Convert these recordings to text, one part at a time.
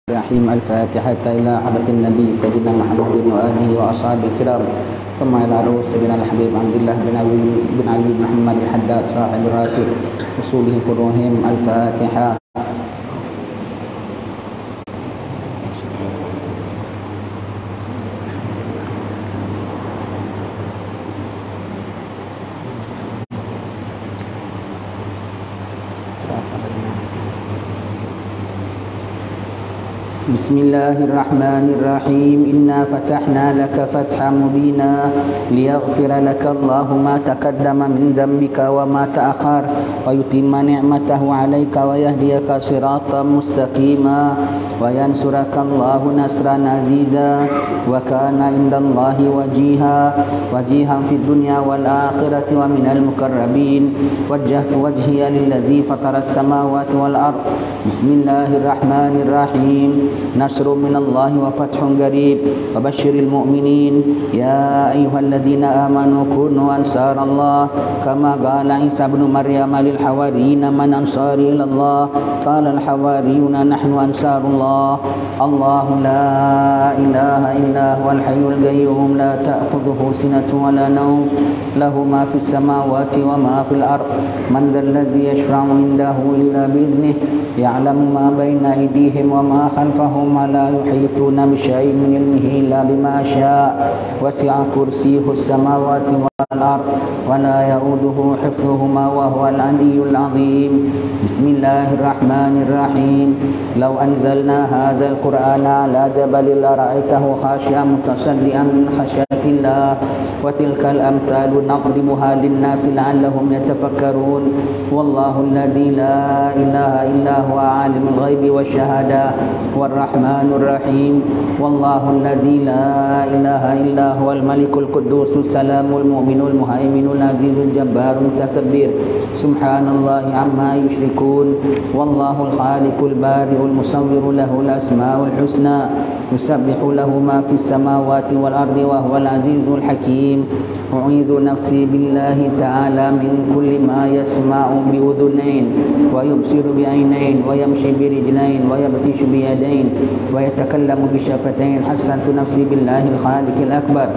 الرحيم. الفاتحة إلى حضرة النبي سيدنا محمد وآله وأصحابه الكرام، ثم إلى روح سيدنا الحبيب عبد الله بن علي بن محمد الحداد صاحب الراتب أصوله فروعهم. الفاتحة. بسم الله الرحمن الرحيم. إنا فتحنا لك فتحا مبينا ليغفر لك الله ما تقدم من ذنبك وما تأخر ويتم نعمته عليك ويهديك صراطا مستقيما وينصرك الله نصرا عزيزا وكان عند الله وجيها في الدنيا والآخرة ومن المقربين. وجهت وجهي للذي فطر السماوات والأرض. بسم الله الرحمن الرحيم. نصر من الله وفتح قريب وبشر المؤمنين. يا أيها الذين آمنوا كونوا أنصار الله كما قال عيسى بن مريم للحواريين من أنصاري إلى الله قال الحواريون نحن أنصار الله. الله لا إله إلا هو الحي القيوم لا تأخذه سنة ولا نوم له ما في السماوات وما في الأرض. من ذا الذي يشفع عنده إلا بإذنه يعلم ما بين أيديهم وما خلفهم ولا يحيطون بشيء من علمه إلا بما شاء وسع كرسيه السماوات والأرض ولا يؤوده حفظهما وهو العلي العظيم. بسم الله الرحمن الرحيم. لو أنزلنا هذا القرآن على جبل لرأيته خاشعا متصدعا من خشية الله وتلك الأمثال نضربها للناس لعلهم يتفكرون. والله الذي لا إله إلا هو عالم الغيب والشهادة والرحمن الرحيم. والله الذي لا إله إلا هو الملك القدوس السلام المؤمن المهيمن العزيز الجبار المتكبر سبحان الله عما يشركون. والله الخالق البارئ المصور له الأسماء الحسنى يسبح له ما في السماوات والأرض وهو العزيز الحكيم. أعيذ نفسي بالله تعالى من كل ما يسمع بأذنين ويبصر بعينين ويمشي برجلين ويبطش بيدين ويتكلم بشفتين. حسنت نفسي بالله الخالق الأكبر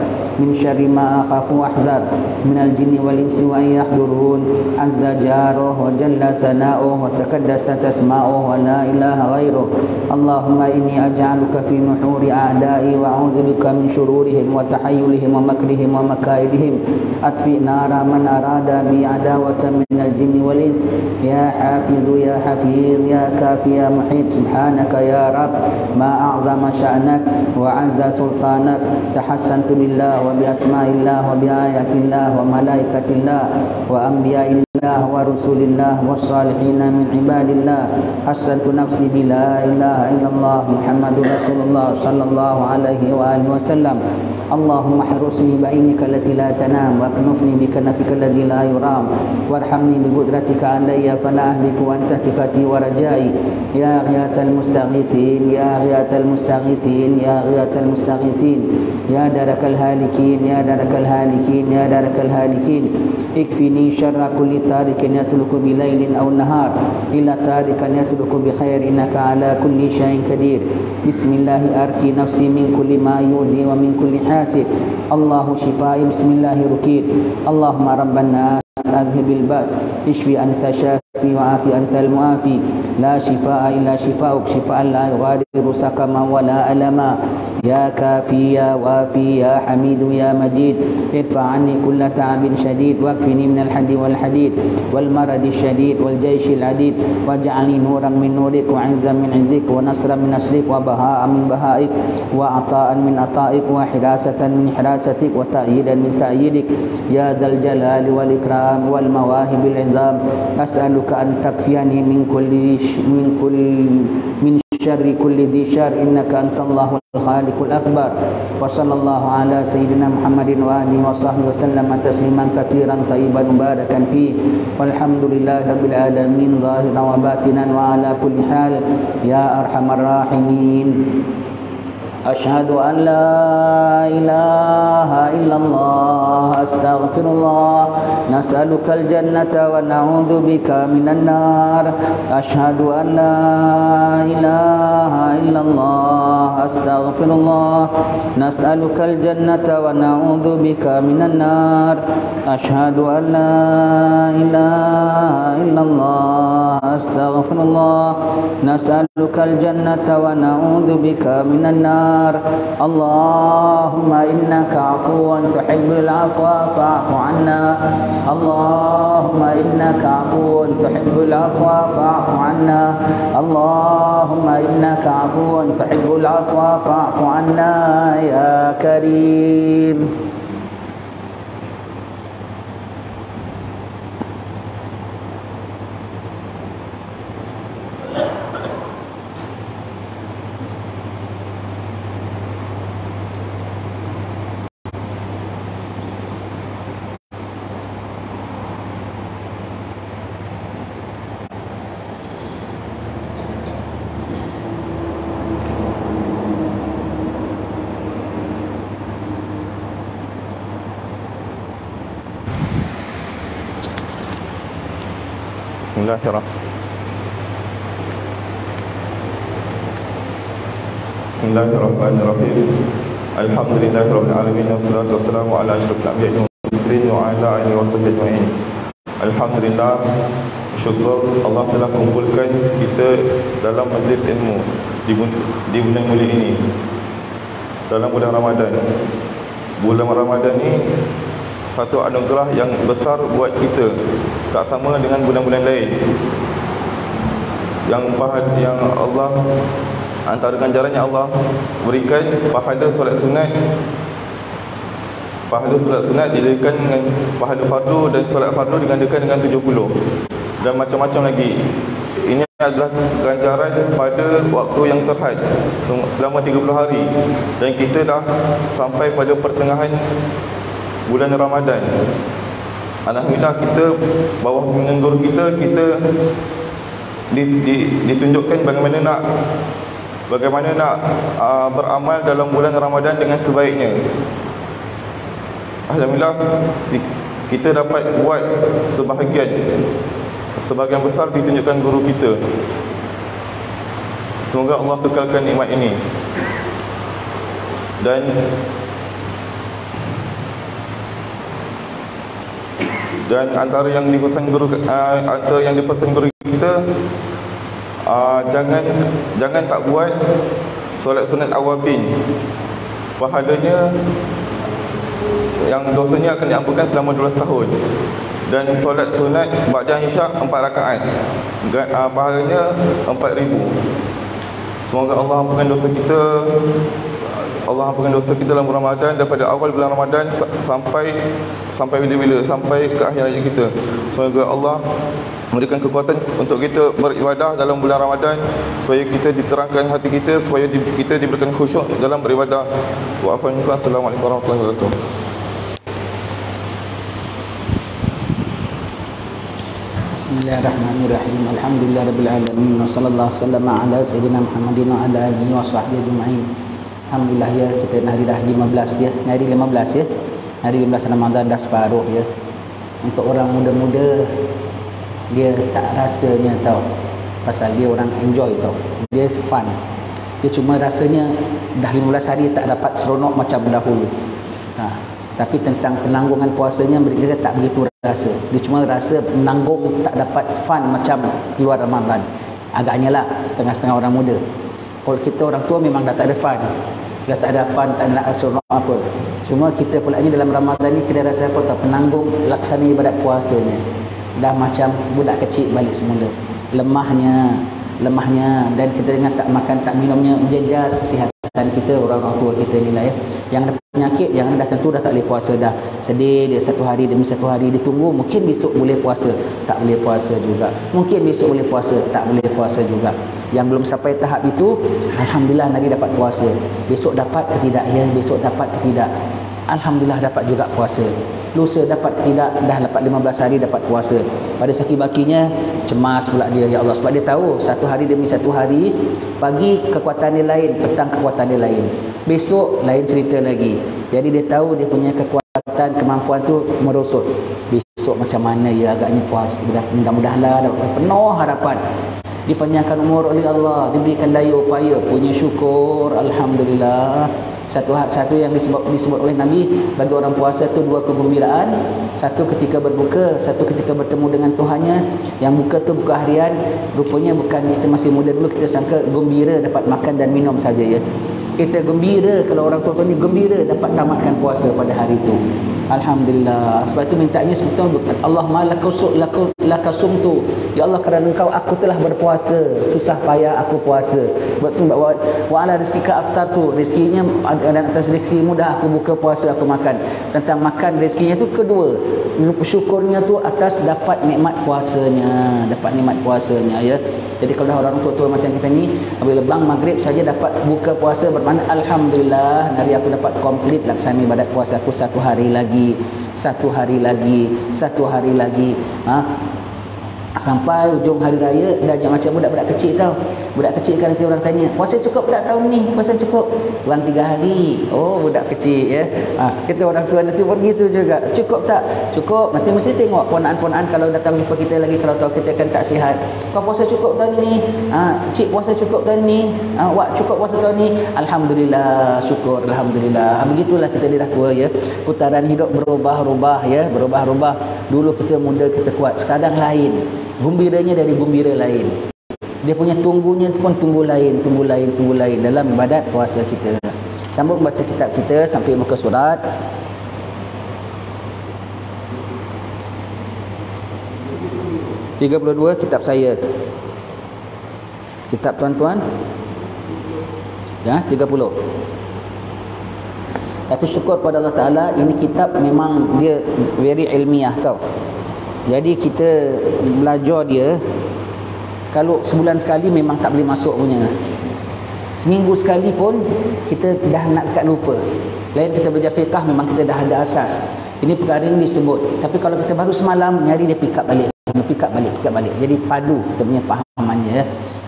من شر ما أخاف وأحذر من الجن والإنس وأن يحضرون. عز جاره وجل ثناؤه وتقدست أسماؤه ولا إله غيره. اللهم إني أجعلك في نحور أعدائي وأعوذ بك من شرورهم وتحيلهم ومكرهم ومكائدهم. أطفئ نار من أراد بي عداوة من الجن والإنس. يا حافظ يا حفيظ يا كافي يا محيط. سبحانك يا رب ما أعظم شأنك وعز سلطانك. تحسنت بالله وبأسماء الله وبآيات الله وملائكة الله وأنبياء الله ورسول الله والصالحين من عباد الله. حسنت نفسي بلا إله إلا الله محمد رسول الله صلى الله عليه وآله وسلم. اللهم احرسني بعينك التي لا تنام واكنفني بكنفك الذي لا يرام وارحمني بقدرتك علي فلا أهلك وأنت ثقتي ورجائي. يا غياث المستغيثين يا غياث المستغيثين يا غياث المستغيثين يا درك الهالكين يا درك الهالكين يا درك الهالكين. اكفني شر كل تارك يترك بليل أو نهار إلا تاركا يترك بخير إنك على كل شيء قدير. بسم الله أركي نفسي من كل ما يؤذي ومن كل حاسد. الله شفائي بسم الله ركيد. اللهم رب الناس أذهب البأس اشفي أنت شافي وعافي أنت المعافي. لا شفاء إلا شفاؤك شفاء لا يغادر سقما ولا ألما. يا كافي يا وافي يا حميد يا مجيد. ارفع عني كل تعب شديد واكفني من الحد والحديد والمرض الشديد والجيش العديد واجعلني نورا من نورك وعزا من عزك ونصرا من نصرك وبهاء من بهائك وعطاء من عطائك وحراسة من حراستك وتأييدا من تأييدك يا ذا الجلال والإكرام والمواهب العظام. أسألك أن تكفيني من شر كل ذي شر إنك أنت الله الخالق الأكبر. وصلى الله على سيدنا محمد وآله وصحبه وسلم تسليما كثيرا طيبا مباركا فيه والحمد لله رب العالمين ظاهرا وباطنا وعلى كل حال يا أرحم الراحمين. أشهد أن لا إله إلا الله أستغفر الله نسألك الجنة ونعوذ بك من النار أشهد أن لا إله إلا الله أستغفر الله نسألك الجنة ونعوذ بك من النار أشهد أن لا إله إلا الله أستغفر الله نسألك الجنة ونعوذ بك من النار اللهم إنك عفو تحب العفو فاعف عنا اللهم إنك عفو تحب العفو فاعف عنا اللهم إنك عفو تحب العفو فاعف عنا يا كريم. Bismillahirrahmanirrahim. Alhamdulillahirabbil alamin wassalatu wassalamu ala asyrafil anbiya'i wal mursalin wa ala alihi washabbihi ajma'in. Alhamdulillah, syukur Allah telah kumpulkan kita dalam majlis ilmu di bulan mulia ini, dalam bulan Ramadan. Bulan Ramadan ni satu anugerah yang besar buat kita, tak sama dengan bulan-bulan lain. Yang Allah, antara ganjarannya Allah berikan pahala solat sunat. Pahala solat sunat digandakan dengan pahala fardu, dan solat fardu digandakan dengan 70, dan macam-macam lagi. Ini adalah ganjaran pada waktu yang terhad selama 30 hari, dan kita dah sampai pada pertengahan bulan Ramadan. Alhamdulillah, kita bawah bimbingan guru kita ditunjukkan bagaimana nak beramal dalam bulan Ramadan dengan sebaiknya. Alhamdulillah, kita dapat buat sebahagian besar ditunjukkan guru kita. Semoga Allah kekalkan nikmat ini. Dan antara yang dipesan guru kita, jangan tak buat solat sunat awabin. Pahalanya, yang dosanya akan diampunkan selama 12 tahun. Dan solat sunat ba'da isyak 4 rakaat, pahalanya 4,000. Semoga Allah ampunkan dosa kita. Allah ampunkan dosa kita dalam bulan Ramadan, daripada awal bulan Ramadan sampai bila-bila, sampai ke akhir hayat kita. Semoga Allah memberikan kekuatan untuk kita beribadah dalam bulan Ramadan, supaya kita diterangkan hati kita, supaya kita diberikan khusyuk dalam beribadah. Wassalamualaikum warahmatullahi wabarakatuh. Bismillahirrahmanirrahim. Alhamdulillahirabbil alamin wa sallallahu wasallam ala sayyidina Muhammadin wa ala alihi wa sahbihi ajma'in. Alhamdulillah, ya, kita hari dah 15 ya. Hari 15 ya. Hari 15 Ramadan dah separuh ya. Untuk orang muda-muda, dia tak rasanya tau, pasal dia orang enjoy tau. Dia fun. Dia cuma rasanya dah 15 hari tak dapat seronok macam dahulu. Tapi tentang penanggungan puasanya, mereka tak begitu rasa. Dia cuma rasa menanggung, tak dapat fun macam luar Ramadan. Agaknya lah setengah-setengah orang muda. Kalau kita orang tua memang dah tak ada fun, dah tak ada fun, tak nak seronok apa. Cuma kita pula ni dalam Ramadan ni, kita rasa apa tau, penanggung laksana ibadat puasanya dah macam budak kecil balik semula. Lemahnya, dan kita dengan tak makan tak minumnya menjejas kesihatan kita, orang-orang tua kita ni lah ya. Yang ada penyakit, yang dah tentu dah tak boleh puasa dah. Sedih dia satu hari demi satu hari, dia tunggu mungkin besok boleh puasa, tak boleh puasa juga. Mungkin besok boleh puasa, tak boleh puasa juga. Yang belum sampai tahap itu, alhamdulillah Nabi dapat puasa. Besok dapat ke tidak ya? Besok dapat ke tidak? Alhamdulillah dapat juga puasa. Lusa dapat ke tidak? Dah dapat 15 hari dapat puasa. Pada sakit bakinya cemas pula dia, ya Allah, sebab dia tahu satu hari demi satu hari, pagi kekuatan dia lain, petang kekuatan dia lain. Besok lain cerita lagi. Jadi dia tahu dia punya kekuatan, kemampuan tu merosot. Besok macam mana ya, agaknya puas. Mudah-mudahanlah penuh harapan. Dipanjangkan umur oleh Allah, diberikan daya upaya, punya syukur, alhamdulillah. Satu yang disebut oleh Nabi, bagi orang puasa tu dua kegembiraan. Satu ketika berbuka, satu ketika bertemu dengan Tuhannya. Yang buka tu buka harian, rupanya bukan kita masih muda dulu kita sangka gembira dapat makan dan minum saja ya. Kita gembira kalau orang tua ni gembira dapat tamatkan puasa pada hari itu. Alhamdulillah. Sebab itu mintanya sebetulnya Allahumma lakasumtu. Ya Allah, kerana Engkau aku telah berpuasa, susah payah aku puasa. Betul wa ala rizqika aftartu. Rezekinya dan atas rezeki mudah aku buka puasa, aku makan. Tentang makan rezekinya tu kedua. Syukurnya tu atas dapat nikmat puasanya, dapat nikmat puasanya ya. Jadi kalau dah orang tua-tua macam kita ni, apabila bang maghrib saja dapat buka puasa, bermakna alhamdulillah, hari aku dapat komplit laksana ibadat puasa aku satu hari lagi, satu hari lagi, satu hari lagi. Sampai ujung hari raya dah macam budak-budak kecil tau. Budak kecil kan nanti orang tanya, puasa cukup tak tahun ni? Puasa cukup? Kurang 3 hari. Oh, budak kecil ya. Kita orang tua nanti pun gitu juga. Cukup tak? Cukup. Nanti mesti tengok ponaan-ponaan kalau datang jumpa kita lagi, kalau tahu kita kan tak sihat. Kau puasa cukup tahun ni? Cik puasa cukup tahun ni? Wak cukup puasa tahun ni? Alhamdulillah, syukur, alhamdulillah. Begitulah kita dah tua ya. Putaran hidup berubah-ubah ya, berubah-ubah. Dulu kita muda, kita kuat. Sekarang lain. Gembiranya dari gembira lain. Dia punya tunggunya pun tunggu lain dalam ibadat puasa kita. Sambung baca kitab kita sampai muka surat 32, kitab saya. Kitab tuan-tuan ya, 30. Satu syukur pada Allah Ta'ala, ini kitab memang dia very ilmiah tau. Jadi kita belajar dia, kalau sebulan sekali memang tak boleh masuk punya. Seminggu sekali pun kita dah nak dekat lupa. Lain kita belajar fiqah memang kita dah ada asas. Ini perkara ini disebut. Tapi kalau kita baru semalam nyari, dia pick up balik. Jadi padu kita punya pahamannya ya.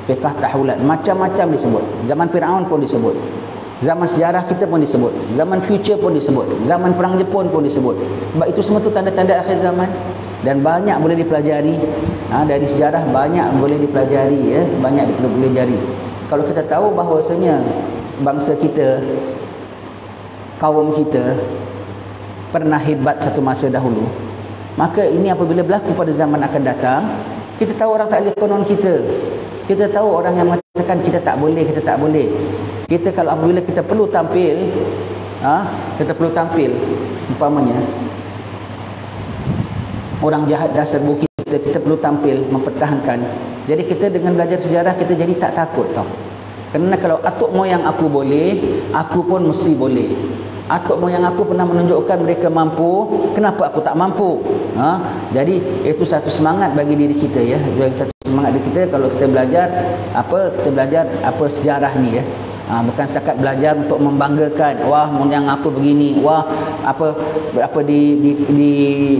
Fiqah tahawulat macam-macam disebut. Zaman Firaun pun disebut. Zaman sejarah kita pun disebut. Zaman future pun disebut. Zaman perang Jepun pun disebut. Sebab itu semua tu tanda-tanda akhir zaman. Dan banyak boleh dipelajari. Dari sejarah banyak boleh dipelajari ya. Banyak boleh dipelajari. Kalau kita tahu bahawasanya bangsa kita, kaum kita pernah hebat satu masa dahulu, maka ini apabila berlaku pada zaman akan datang, kita tahu orang tak boleh konon kita. Kita tahu orang yang mengatakan kita tak boleh. Kita kalau apabila kita perlu tampil, umpamanya orang jahat dah serbu kita perlu tampil mempertahankan. Jadi kita dengan belajar sejarah kita jadi tak takut tau. Kerana kalau atuk moyang aku boleh, aku pun mesti boleh. Atuk moyang aku pernah menunjukkan mereka mampu, kenapa aku tak mampu? Jadi itu satu semangat bagi diri kita ya. Bagi satu semangat diri kita kalau kita belajar apa sejarah ni ya. Bukan setakat belajar untuk membanggakan, wah moyang aku begini, wah apa di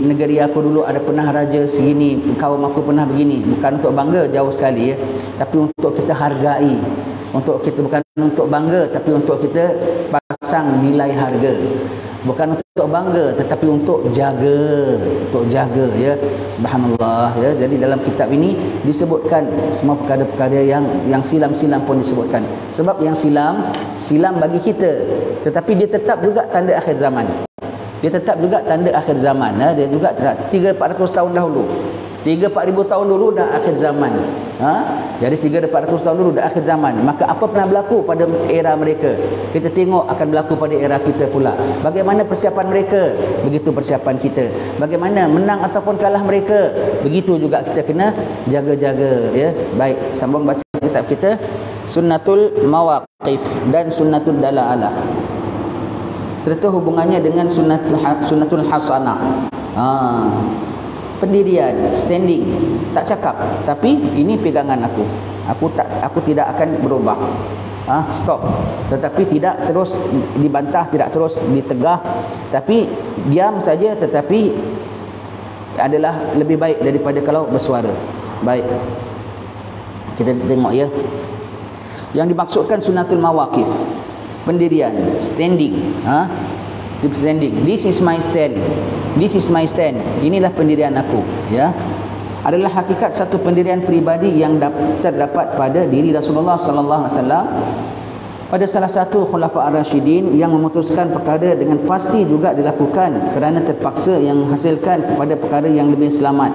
negeri aku dulu ada pernah raja segini, kaum aku pernah begini. Bukan untuk bangga, jauh sekali ya. Tapi untuk kita hargai. Untuk kita bukan untuk bangga, tapi untuk kita pasang nilai harga. Bukan untuk bangga, tetapi untuk jaga ya. Subhanallah ya. Jadi dalam kitab ini disebutkan semua perkara-perkara yang silam-silam pun disebutkan. Sebab yang silam bagi kita, tetapi dia tetap juga tanda akhir zaman. Dia juga 300-400 tahun dahulu. 3-4 ribu tahun dulu dah akhir zaman. Jadi 300-400 tahun dulu dah akhir zaman. Maka apa pernah berlaku pada era mereka, kita tengok akan berlaku pada era kita pula. Bagaimana persiapan mereka, begitu persiapan kita. Bagaimana menang ataupun kalah mereka, begitu juga kita kena jaga-jaga ya. Baik, sambung baca kitab kita Sunnatul Mawaqif dan Sunnatul Dala'alah. Serta hubungannya dengan Sunnatul Hasanah. Pendirian, standing, tak cakap, tapi ini pegangan aku. Aku tidak akan berubah. Stop. Tetapi tidak terus dibantah, tidak terus ditegah, tapi diam saja, tetapi adalah lebih baik daripada kalau bersuara. Baik. Kita tengok ya. Yang dimaksudkan Sunnatul Mawaqif. pendirian, standing. Standing. This is my stand. This is my stand. Inilah pendirian aku, ya. Adalah hakikat satu pendirian peribadi yang terdapat pada diri Rasulullah sallallahu alaihi wasallam pada salah satu khulafa ar-rasyidin yang memutuskan perkara dengan pasti juga dilakukan kerana terpaksa yang menghasilkan kepada perkara yang lebih selamat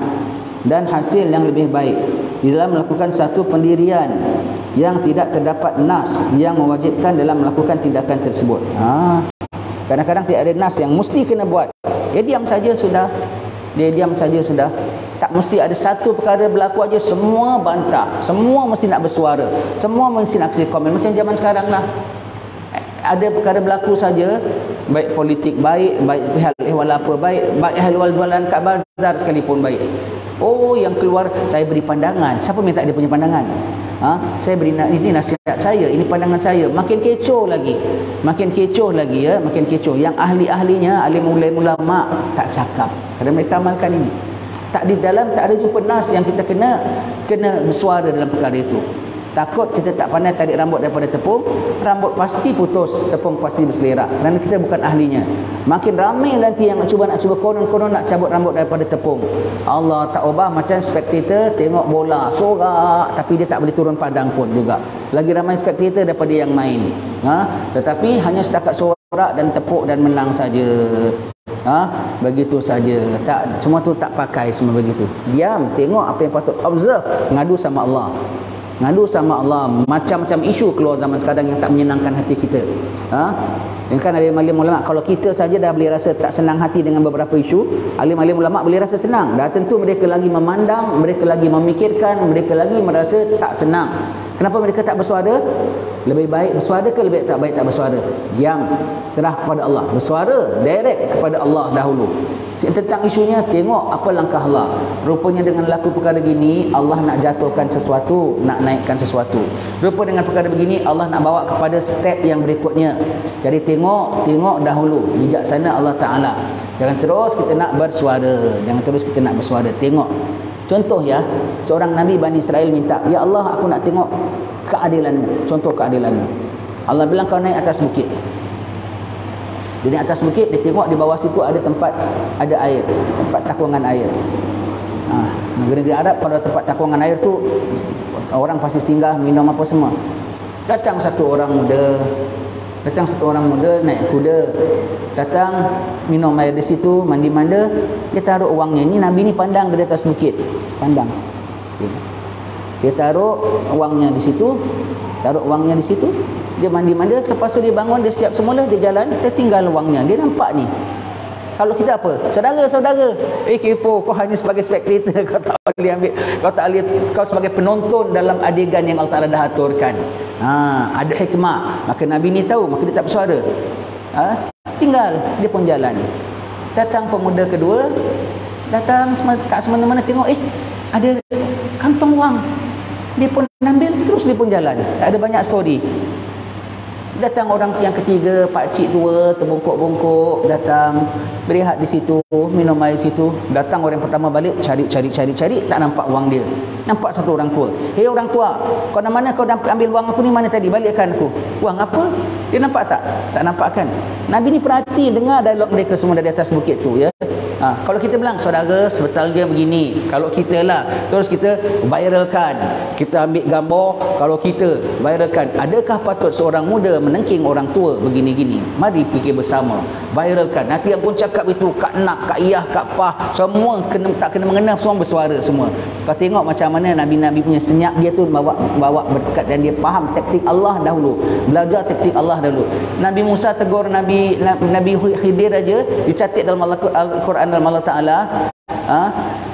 dan hasil yang lebih baik di dalam melakukan satu pendirian yang tidak terdapat nas yang mewajibkan dalam melakukan tindakan tersebut. Kadang-kadang tidak ada nas yang mesti kena buat. Dia diam saja sudah. Dia diam saja sudah. Tak mesti ada satu perkara berlaku aja semua bantah. Semua mesti nak bersuara. Semua mesti nak kasih komen. Macam zaman sekarang lah. Ada perkara berlaku saja, baik politik baik, baik hal ehwal apa baik, baik hal ehwal jualan kat bazar sekalipun baik. Oh, yang keluar saya beri pandangan. Siapa minta dia punya pandangan? Saya beri ini nasihat saya, ini pandangan saya. Makin kecoh lagi. Makin kecoh lagi, ya, makin kecoh. Yang ahli-ahlinya, alim ulama tak cakap. Kerana mereka amalkan ini. Tak di dalam, tak ada jumpa nas yang kita kena bersuara dalam perkara itu. Takut kita tak pandai tarik rambut daripada tepung, rambut pasti putus, tepung pasti berselerak. Kerana kita bukan ahlinya. Makin ramai nanti yang nak cuba konon-konon nak cabut rambut daripada tepung. Allah tak ubah macam spectator tengok bola, sorak, tapi dia tak boleh turun padang pun juga. Lagi ramai spectator daripada yang main. Tetapi hanya setakat sorak dan tepuk dan menang saja. Begitu saja. Tak, semua tu tak pakai, semua begitu. Diam, tengok apa yang patut, observe, ngadu sama Allah. Ngadu sama Allah. Macam-macam isu keluar zaman sekarang yang tak menyenangkan hati kita. Yang kan alim-alim ulama, kalau kita saja dah boleh rasa tak senang hati dengan beberapa isu, alim-alim ulama boleh rasa senang. Dah tentu mereka lagi memandang, mereka lagi memikirkan, mereka lagi merasa tak senang. Kenapa mereka tak bersuara? Lebih baik bersuara ke lebih tak baik tak bersuara? Diam, serah kepada Allah. Bersuara direct kepada Allah dahulu. Tentang isunya, tengok apa langkah Allah. Rupanya dengan laku perkara gini, Allah nak jatuhkan sesuatu, nak naikkan sesuatu. Rupa dengan perkara begini, Allah nak bawa kepada step yang berikutnya. Jadi tengok dahulu. Bijaksana Allah Ta'ala. Jangan terus kita nak bersuara. Jangan terus kita nak bersuara. Tengok. Contoh, ya, seorang Nabi Bani Israel minta, ya Allah, aku nak tengok keadilanmu. Contoh keadilanmu. Allah bilang kau naik atas bukit. Dia naik atas bukit, dia tengok di bawah situ ada tempat, ada air, tempat takungan air. Negeri Arab pada tempat takungan air tu orang pasti singgah, minum apa semua. Datang satu orang muda naik kuda, datang minum air di situ, mandi-manda, dia taruh wangnya. Ini Nabi ni pandang dari atas bukit, pandang. Dia taruh wangnya di situ, dia mandi-manda, lepas tu dia bangun, dia siap semula, dia jalan, dia tinggal wangnya. Dia nampak ni. Kalau kita apa? Saudara, kepo, kau hanya sebagai spectator, kau tak boleh ambil, kau sebagai penonton dalam adegan yang Allah Ta'ala dah aturkan. Ada hikmah. Maka Nabi ni tahu, maka dia tak bersuara. Tinggal, dia pun jalan. Datang pemuda kedua, datang kat semana-mana tengok, ada kantong wang. Dia pun ambil, terus dia pun jalan. Tak ada banyak story. Datang orang yang ketiga, pakcik tua, terbungkuk-bungkuk, datang berehat di situ, minum air situ. Datang orang pertama balik, cari, tak nampak wang dia. Nampak satu orang tua. Hei orang tua, kau nak mana kau ambil wang aku ni mana tadi? Balikkan aku. Wang apa? Dia nampak tak? Tak nampak kan? Nabi ni perhati, dengar dialog mereka semua dari atas bukit tu, ya. Kalau kita bilang, saudara, sebetulnya begini. Kalau kita lah, terus kita viralkan, kita ambil gambar, kalau kita viralkan, adakah patut seorang muda menengking orang tua begini-gini? Mari fikir bersama, viralkan. Nanti yang pun cakap itu, kak nak, kak iyah, kak pah, semua tak kena mengena, semua bersuara semua. Kau tengok macam mana Nabi-Nabi punya senyap dia tu bawa berdekat, dan dia faham taktik Allah dahulu, belajar taktik Allah dahulu. Nabi Musa tegur Nabi Khidir aja, dicatat dalam Al-Quran dalam Allah Ta'ala,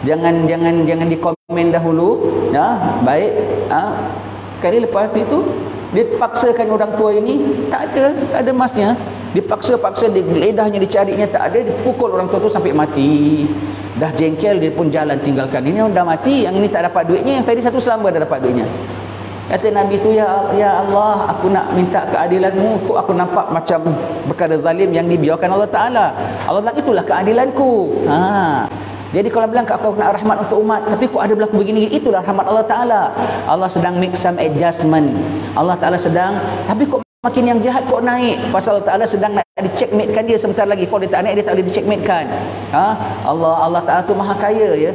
jangan dikomen dahulu, ya, baik. Sekali lepas itu dia paksakan orang tua ini, tak ada masnya, dipaksa lidahnya dicarinya, tak ada, dipukul orang tua tu sampai mati. Dah jengkel, dia pun jalan tinggalkan. Ini dah mati, yang ini tak dapat duitnya, yang tadi satu selamba dah dapat duitnya. Kata Nabi tu, ya Allah, aku nak minta keadilanmu. Kok aku nampak macam perkara zalim yang dibiarkan Allah Ta'ala. Allah bilang, itulah keadilanku. Jadi kalau bilang aku nak rahmat untuk umat, tapi kok ada berlaku begini, itulah rahmat Allah Ta'ala. Allah sedang make some adjustment. Allah Ta'ala sedang, tapi kok makin yang jahat kok naik. Pasal Allah Ta'ala sedang nak dicekmatekan dia sebentar lagi. Kalau dia tak naik, dia tak boleh dicekmatekan. Allah Ta'ala tu maha kaya ya.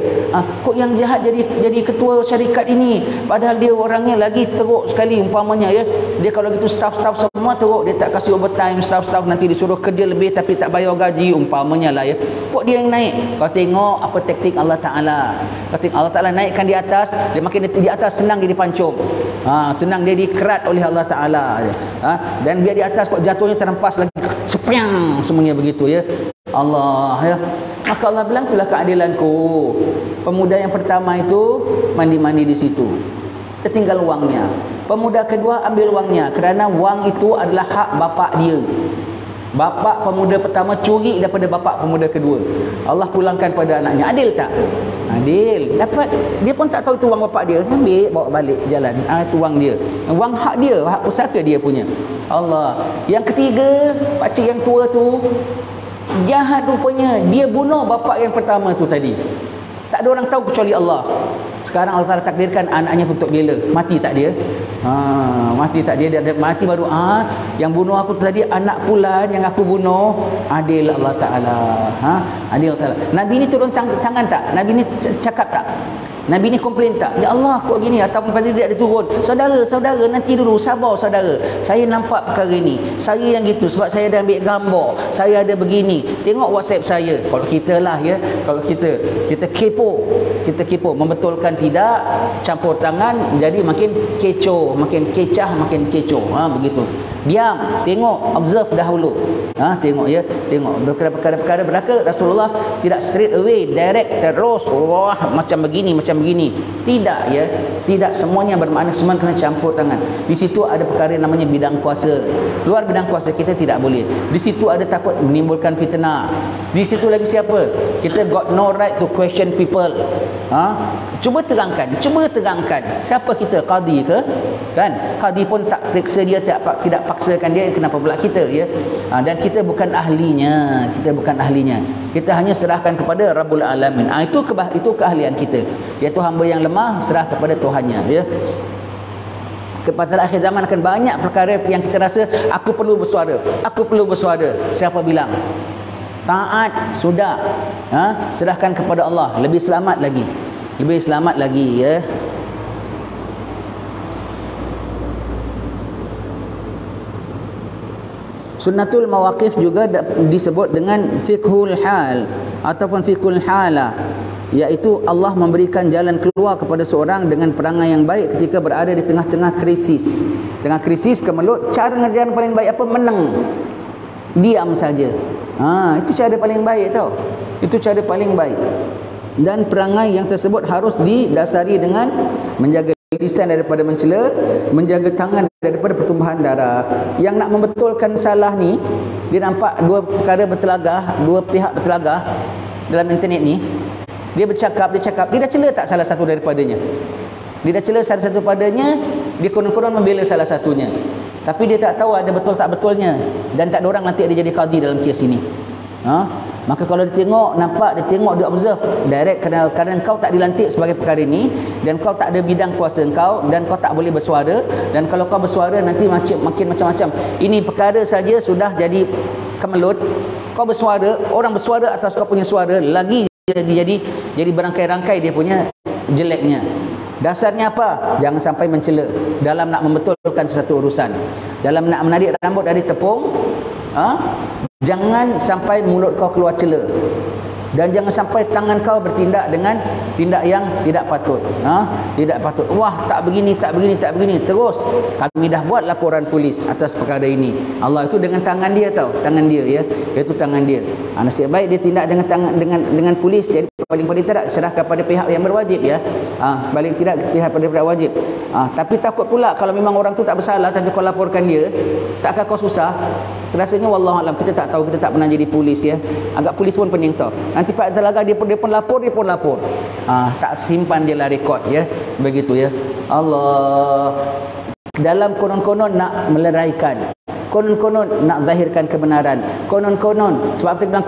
Kok yang jahat jadi ketua syarikat ini, padahal dia orangnya lagi teruk sekali umpamanya ya. Dia kalau gitu staff-staff semua teruk, dia tak kasih overtime, staff-staff nanti disuruh kerja lebih tapi tak bayar gaji umpamanya lah ya. Kok dia yang naik? Kau tengok apa taktik Allah Ta'ala. Kau tengok Allah Ta'ala naikkan di atas, dia makin di atas senang dia dipancung. Senang dia dikerat oleh Allah Ta'ala. Dan biar di atas kok jatuhnya terhempas lagi, sepiang semuanya begitu ya. Allah ya. Maka Allah bilang itulah keadilanku. Pemuda yang pertama itu mandi-mandi di situ, tertinggal wangnya. Pemuda kedua ambil wangnya, kerana wang itu adalah hak bapak dia. Bapak pemuda pertama curi daripada bapak pemuda kedua. Allah pulangkan pada anaknya. Adil tak? Adil. Dapat. Dia pun tak tahu itu wang bapak dia. Ambil, bawa balik jalan. Itu wang dia. Wang hak dia, hak pusaka dia punya. Allah. Yang ketiga, pakcik yang tua tu jahat rupanya. Dia bunuh bapak yang pertama tu tadi. Tak ada orang tahu kecuali Allah. Sekarang Allah Ta'ala takdirkan anaknya tutup bela. Mati tak dia? Mati tak dia? Dia mati baru. Yang bunuh aku tadi anak pulan yang aku bunuh. Adil Allah Ta'ala. Adil Allah Ta'ala. Nabi ni turun tangan tak? Nabi ni cakap tak? Nabi ni komplain tak? Ya Allah kok gini? Ataupun pada dia ada turun, saudara nanti dulu, sabar saudara, saya nampak perkara ni, saya yang gitu sebab saya ada ambil gambar, saya ada begini, tengok WhatsApp saya. Kalau kita lah ya, kalau kita kepo, membetulkan tidak, campur tangan, jadi makin kecoh, makin kecah, makin kecoh. Begitu. Diam, tengok, observe dahulu. Tengok ya, tengok perkara-perkara berlaku. Rasulullah tidak straight away, direct, terus, wah macam begini. Tidak ya, tidak semuanya bermakna semua kena campur tangan. Di situ ada perkara namanya bidang kuasa. Luar bidang kuasa kita tidak boleh. Di situ ada takut menimbulkan fitnah. Di situ lagi siapa? Kita got no right to question people. Cuba terangkan. Siapa kita? Qadi ke? Kan? Qadi pun tak periksa dia, tidak paksakan dia, kenapa pula kita ya? Dan kita bukan ahlinya. Kita hanya serahkan kepada Rabbul Alamin. Itu keahlian kita. Iaitu hamba yang lemah serah kepada Tuhannya ya. Pasal akhir zaman akan banyak perkara yang kita rasa aku perlu bersuara. Siapa bilang? Taat sudah. Serahkan kepada Allah, lebih selamat lagi ya. Sunnatul mawaqif juga disebut dengan fiqhul hal ataupun fiqhul hala, iaitu Allah memberikan jalan keluar kepada seorang dengan perangai yang baik ketika berada di tengah-tengah krisis. Tengah krisis kemelut, cara ngerjakan paling baik apa? Menang. Diam saja. Itu cara paling baik tau. Itu cara paling baik. Dan perangai yang tersebut harus didasari dengan menjaga lisan daripada mencela, menjaga tangan daripada pertumbuhan darah. Yang nak membetulkan salah ni, dia nampak dua perkara bertelagah, dua pihak bertelagah dalam internet ni. Dia bercakap, dia dah cela tak salah satu daripadanya? Dia dah cela salah satu padanya, dia konon-konon membela salah satunya. Tapi dia tak tahu ada betul tak betulnya. Dan tak ada orang nanti dia jadi qadi dalam kes ini. Maka kalau dia tengok, nampak, dia observe direct, kerana kau tak dilantik sebagai perkara ini, dan kau tak ada bidang kuasa kau, dan kau tak boleh bersuara, dan kalau kau bersuara nanti makin macam-macam. Ini perkara saja sudah jadi kemelut. Kau bersuara, orang bersuara atas kau punya suara, lagi jadi berangkai-rangkai dia punya jeleknya. Dasarnya apa? Jangan sampai mencela dalam nak membetulkan sesuatu urusan. Dalam nak menarik rambut dari tepung, jangan sampai mulut kau keluar cela. Dan jangan sampai tangan kau bertindak dengan tindak yang tidak patut. Tidak patut. Wah, tak begini. Terus kami dah buat laporan polis atas perkara ini. Allah itu dengan tangan dia tau. Tangan dia ya. Itu tangan dia. Nasib baik dia tindak dengan tangan dengan polis. Jadi paling tidak serahkan pada pihak yang berwajib ya. Paling tidak pihak pada pihak wajib. Tapi takut pula kalau memang orang tu tak bersalah tapi kau laporkan dia, takkah kau susah? Rasanya wallahualam kita tak tahu, kita tak pernah jadi polis ya. Agak polis pun pening tau. Nanti Pak Telaga dia pun lapor. Tak simpan dia lah rekod ya. Begitu ya. Allah. Dalam konon-konon nak meleraikan, konon-konon nak zahirkan kebenaran, konon-konon sebab kita bilang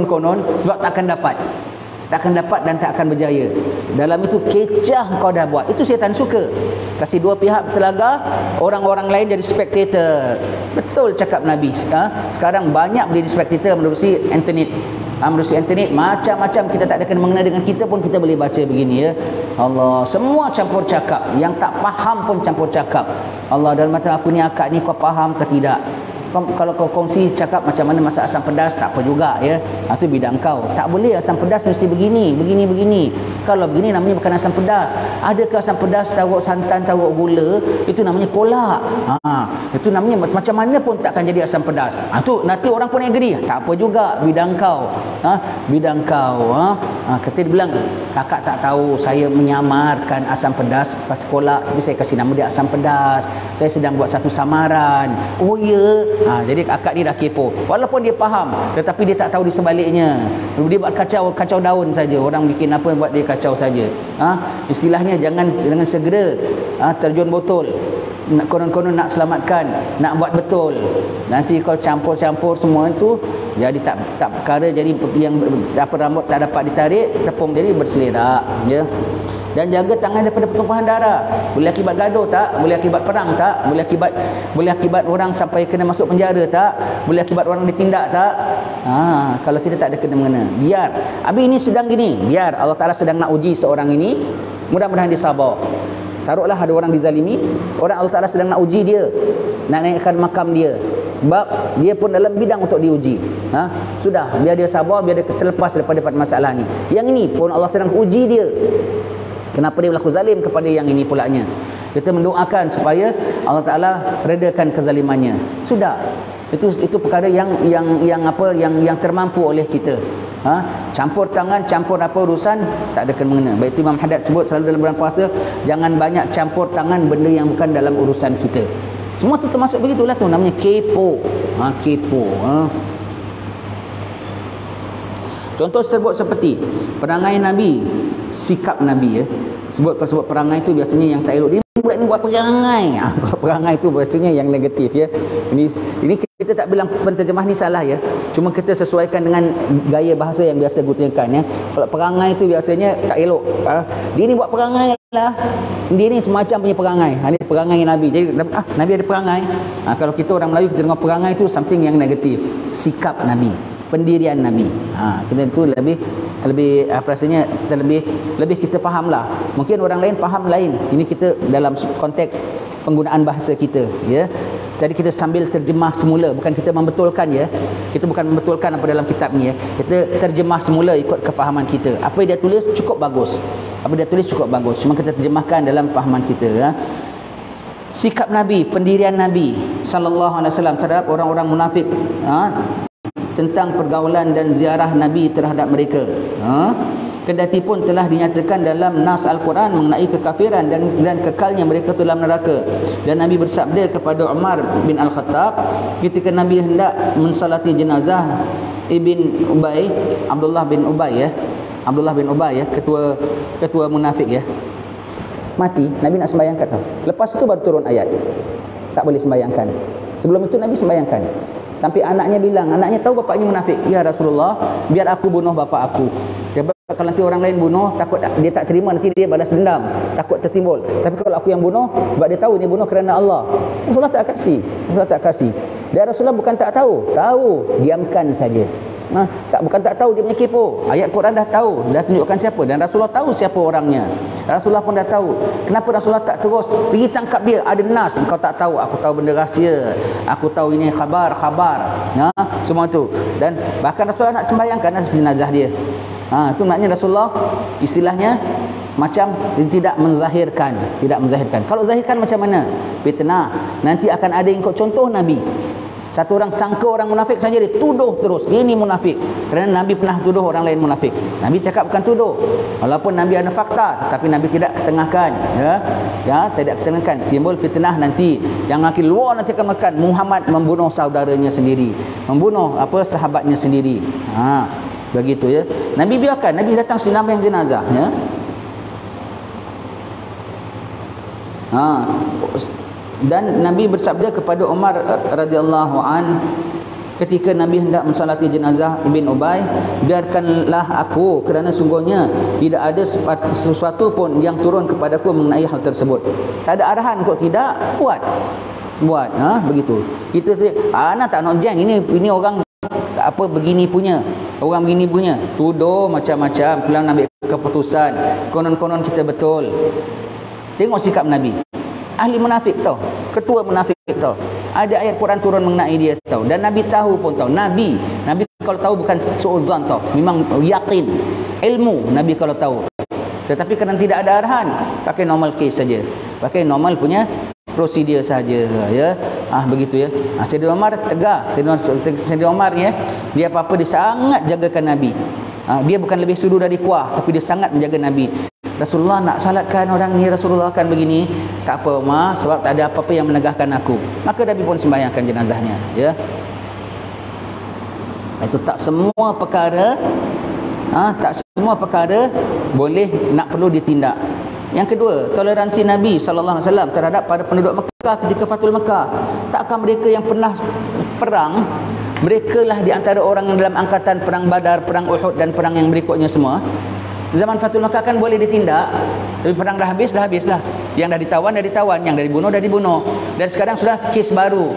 konon sebab takkan dapat. tak akan dapat dan tak akan berjaya. Dalam itu kecah kau dah buat. Itu syaitan suka. Kasih dua pihak bertelaga, orang-orang lain jadi spectator. Betul cakap Nabi. Sekarang banyak menjadi spectator menerusi internet. Menerusi internet macam-macam, kita tak ada kena mengena dengan kita pun kita boleh baca begini ya. Allah, semua campur cakap. Yang tak faham pun campur cakap. Allah, dalam mata aku ni akak ni kau faham ke tidak? Kalau kau kongsi cakap macam mana masak asam pedas, tak apa juga ya. Itu bidang kau. Tak boleh asam pedas mesti begini. Kalau begini namanya bukan asam pedas. Adakah asam pedas taruh santan, taruh gula, itu namanya kolak. Itu namanya macam mana pun takkan jadi asam pedas. Itu nanti orang pun agree. Tak apa juga, bidang kau. Bidang kau. Kata dia bilang, kakak tak tahu saya menyamarkan asam pedas pas kolak, tapi saya kasih nama dia asam pedas. Saya sedang buat satu samaran. Oh ya. Jadi akak ni dah kepo. Walaupun dia faham, tetapi dia tak tahu di sebaliknya. Dia buat kacau daun saja. Orang bikin apa buat dia kacau saja. Istilahnya jangan segera terjun botol. Konon-konon nak selamatkan, nak buat betul. Nanti kau campur-campur semua itu, jadi tak perkara, jadi yang apa rambut tak dapat ditarik, tepung jadi berselerak ya. Dan jaga tangan daripada pertumpahan darah. Boleh akibat gaduh tak? Boleh akibat perang tak? Boleh akibat orang sampai kena masuk penjara tak? Boleh akibat orang ditindak tak? Kalau kita tak ada kena-mengena, biar. Habis ini sedang gini, biar Allah Ta'ala sedang nak uji seorang ini. Mudah-mudahan dia sabar. Taruhlah ada orang dizalimi, orang Allah Ta'ala sedang nak uji dia, nak naikkan makam dia. Sebab dia pun dalam bidang untuk diuji. Sudah, biar dia sabar, biar dia terlepas daripada masalah ni. Yang ini pun Allah sedang uji dia. Kenapa dia berlaku zalim kepada yang ini pulaknya? Kita mendoakan supaya Allah Ta'ala redakan kezalimannya. Sudah. Itu perkara yang termampu oleh kita. Campur tangan, campur apa urusan, tak ada kena mengena. Baik itu Imam Haddad sebut selalu dalam bulan puasa, jangan banyak campur tangan benda yang bukan dalam urusan kita. Semua tu termasuk begitulah, tu namanya kepo. Kepo. Contoh tersebut seperti perangai Nabi, sikap Nabi ya. Kalau sebut perangai itu biasanya yang tak elok. Dia buat ni buat perangai. Perangai itu biasanya yang negatif ya. Ini kita tak bilang penterjemah ni salah ya. Cuma kita sesuaikan dengan gaya bahasa yang biasa gunakan ya. Kalau perangai itu biasanya tak elok. Dia ni buat perangai lah. Dia ni semacam punya perangai. Ini perangai Nabi. Jadi Nabi ada perangai. Kalau kita orang Melayu kita dengar perangai itu something yang negatif. Sikap Nabi, pendirian Nabi. Kita itu lebih rasanya lebih kita fahamlah. Mungkin orang lain faham lain. Ini kita dalam konteks penggunaan bahasa kita ya. Jadi kita sambil terjemah semula, bukan kita membetulkan ya. Kita bukan membetulkan apa dalam kitab ni ya. Kita terjemah semula ikut kefahaman kita. Apa yang dia tulis cukup bagus. Cuma kita terjemahkan dalam fahaman kita ya. Sikap Nabi, pendirian Nabi sallallahu alaihi wasallam terhadap orang-orang munafik, tentang pergaulan dan ziarah Nabi terhadap mereka. Kendati pun telah dinyatakan dalam nas Al-Quran mengenai kekafiran dan kekalnya mereka dalam neraka. Dan Nabi bersabda kepada Umar bin Al-Khattab ketika Nabi hendak mensalati jenazah Abdullah bin Ubay ya, ketua munafik ya, mati. Nabi nak sembahyangkan tau. Lepas itu baru turun ayat tak boleh sembahyangkan. Sebelum itu Nabi sembahyangkan. Sampai anaknya bilang, anaknya tahu bapaknya munafik. Ya Rasulullah, biar aku bunuh bapak aku. Kalau nanti orang lain bunuh, takut dia tak terima, nanti dia balas dendam, takut tertimbul. Tapi kalau aku yang bunuh, sebab dia tahu dia bunuh kerana Allah, Rasulullah tak kasih. Dan Rasulullah bukan tak tahu, diamkan saja. Bukan tak tahu, dia punya kepo. Ayat Quran dah tahu, dah tunjukkan siapa. Dan Rasulullah tahu siapa orangnya. Rasulullah pun dah tahu. Kenapa Rasulullah tak terus pergi tangkap dia? Ada nas, engkau tak tahu, aku tahu benda rahsia, aku tahu ini khabar. Semua tu. Dan bahkan Rasulullah nak sembahyangkan jenazah dia. Itu maknanya Rasulullah istilahnya macam tidak menzahirkan. Kalau zahirkan macam mana? Fitnah. Nanti akan ada yang ikut contoh Nabi. Satu orang sangka orang munafik saja, dia tuduh terus dia ni munafik. Kerana Nabi pernah tuduh orang lain munafik. Nabi cakap bukan tuduh. Walaupun Nabi ada fakta, tetapi Nabi tidak ketengahkan tidak ketengahkan. Timbul fitnah nanti. Yang makin luar nanti akan makan Muhammad membunuh saudaranya sendiri, membunuh sahabatnya sendiri. Begitu ya. Nabi biarkan, Nabi datang sembahyang jenazah ya. Dan Nabi bersabda kepada Umar radhiyallahu an ketika Nabi hendak mensalati jenazah Ibn Ubay, biarkanlah aku, kerana sungguhnya tidak ada sesuatu pun yang turun kepadaku mengenai hal tersebut. Tak ada arahan kok, tidak buat begitu. Kita nak tak nak jeng, ini orang apa begini punya, orang begini punya, tuduh macam-macam, pulang ambil keputusan, konon-konon kita betul. Tengok sikap Nabi. Ahli munafik tau, ketua munafik tau. Ada ayat Quran turun mengenai dia tau, dan Nabi tahu pun tau. Nabi kalau tahu bukan suuzan tau, memang yakin ilmu Nabi kalau tahu. Tetapi kerana tidak ada arahan, pakai normal case saja, pakai normal punya prosedur saja, ya. Begitu ya. Sayyidina Umar tegar. Sayyidina Umar ya, dia apa-apa dia sangat jagakan Nabi. Dia bukan lebih sudu dari kuah, tapi dia sangat menjaga Nabi. Rasulullah nak salatkan orang ni, Rasulullah kan begini. Tak apa Umar, sebab tak ada apa-apa yang menegahkan aku. Maka Nabi pun sembahyangkan jenazahnya, ya. Itu tak semua perkara boleh nak perlu ditindak. Yang kedua, toleransi Nabi SAW terhadap para penduduk Mekah ketika Fathul Mekah. Takkan mereka yang pernah perang, mereka lah di antara orang yang dalam angkatan perang Badar, perang Uhud dan perang yang berikutnya semua. Zaman Fathul Mekah kan boleh ditindak, tapi perang dah habis lah. Yang dah ditawan, yang dah dibunuh. Dan sekarang sudah kes baru,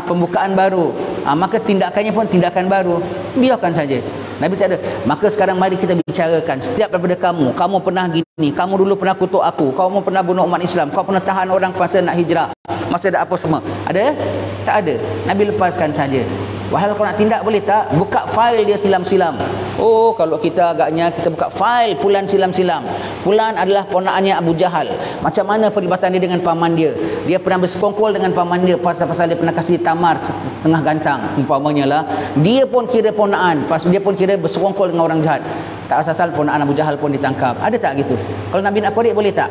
pembukaan baru, maka tindakannya pun tindakan baru. Biarkan saja. Nabi tak ada. Maka sekarang mari kita bicarakan. Setiap daripada kamu pernah gini, kamu dulu pernah kutuk aku, kamu pernah bunuh umat Islam, kau pernah tahan orang masa nak hijrah, masa ada apa semua. Ada? Tak ada. Nabi lepaskan saja. Wahal kau nak tindak boleh tak? Buka fail dia silam-silam. Oh, kalau kita agaknya kita buka fail Fulan silam-silam. Fulan adalah ponakannya Abu Jahal. Macam mana perlibatan dia dengan paman dia? Dia pernah bersekongkol dengan paman dia pasal dia pernah kasih tamar setengah gantang umpamanya lah. Dia pun kira ponakan, dia pun kira bersekongkol dengan orang jahat. Tak asal-asal ponakan Abu Jahal pun ditangkap. Ada tak gitu? Kalau Nabi nak korek boleh tak?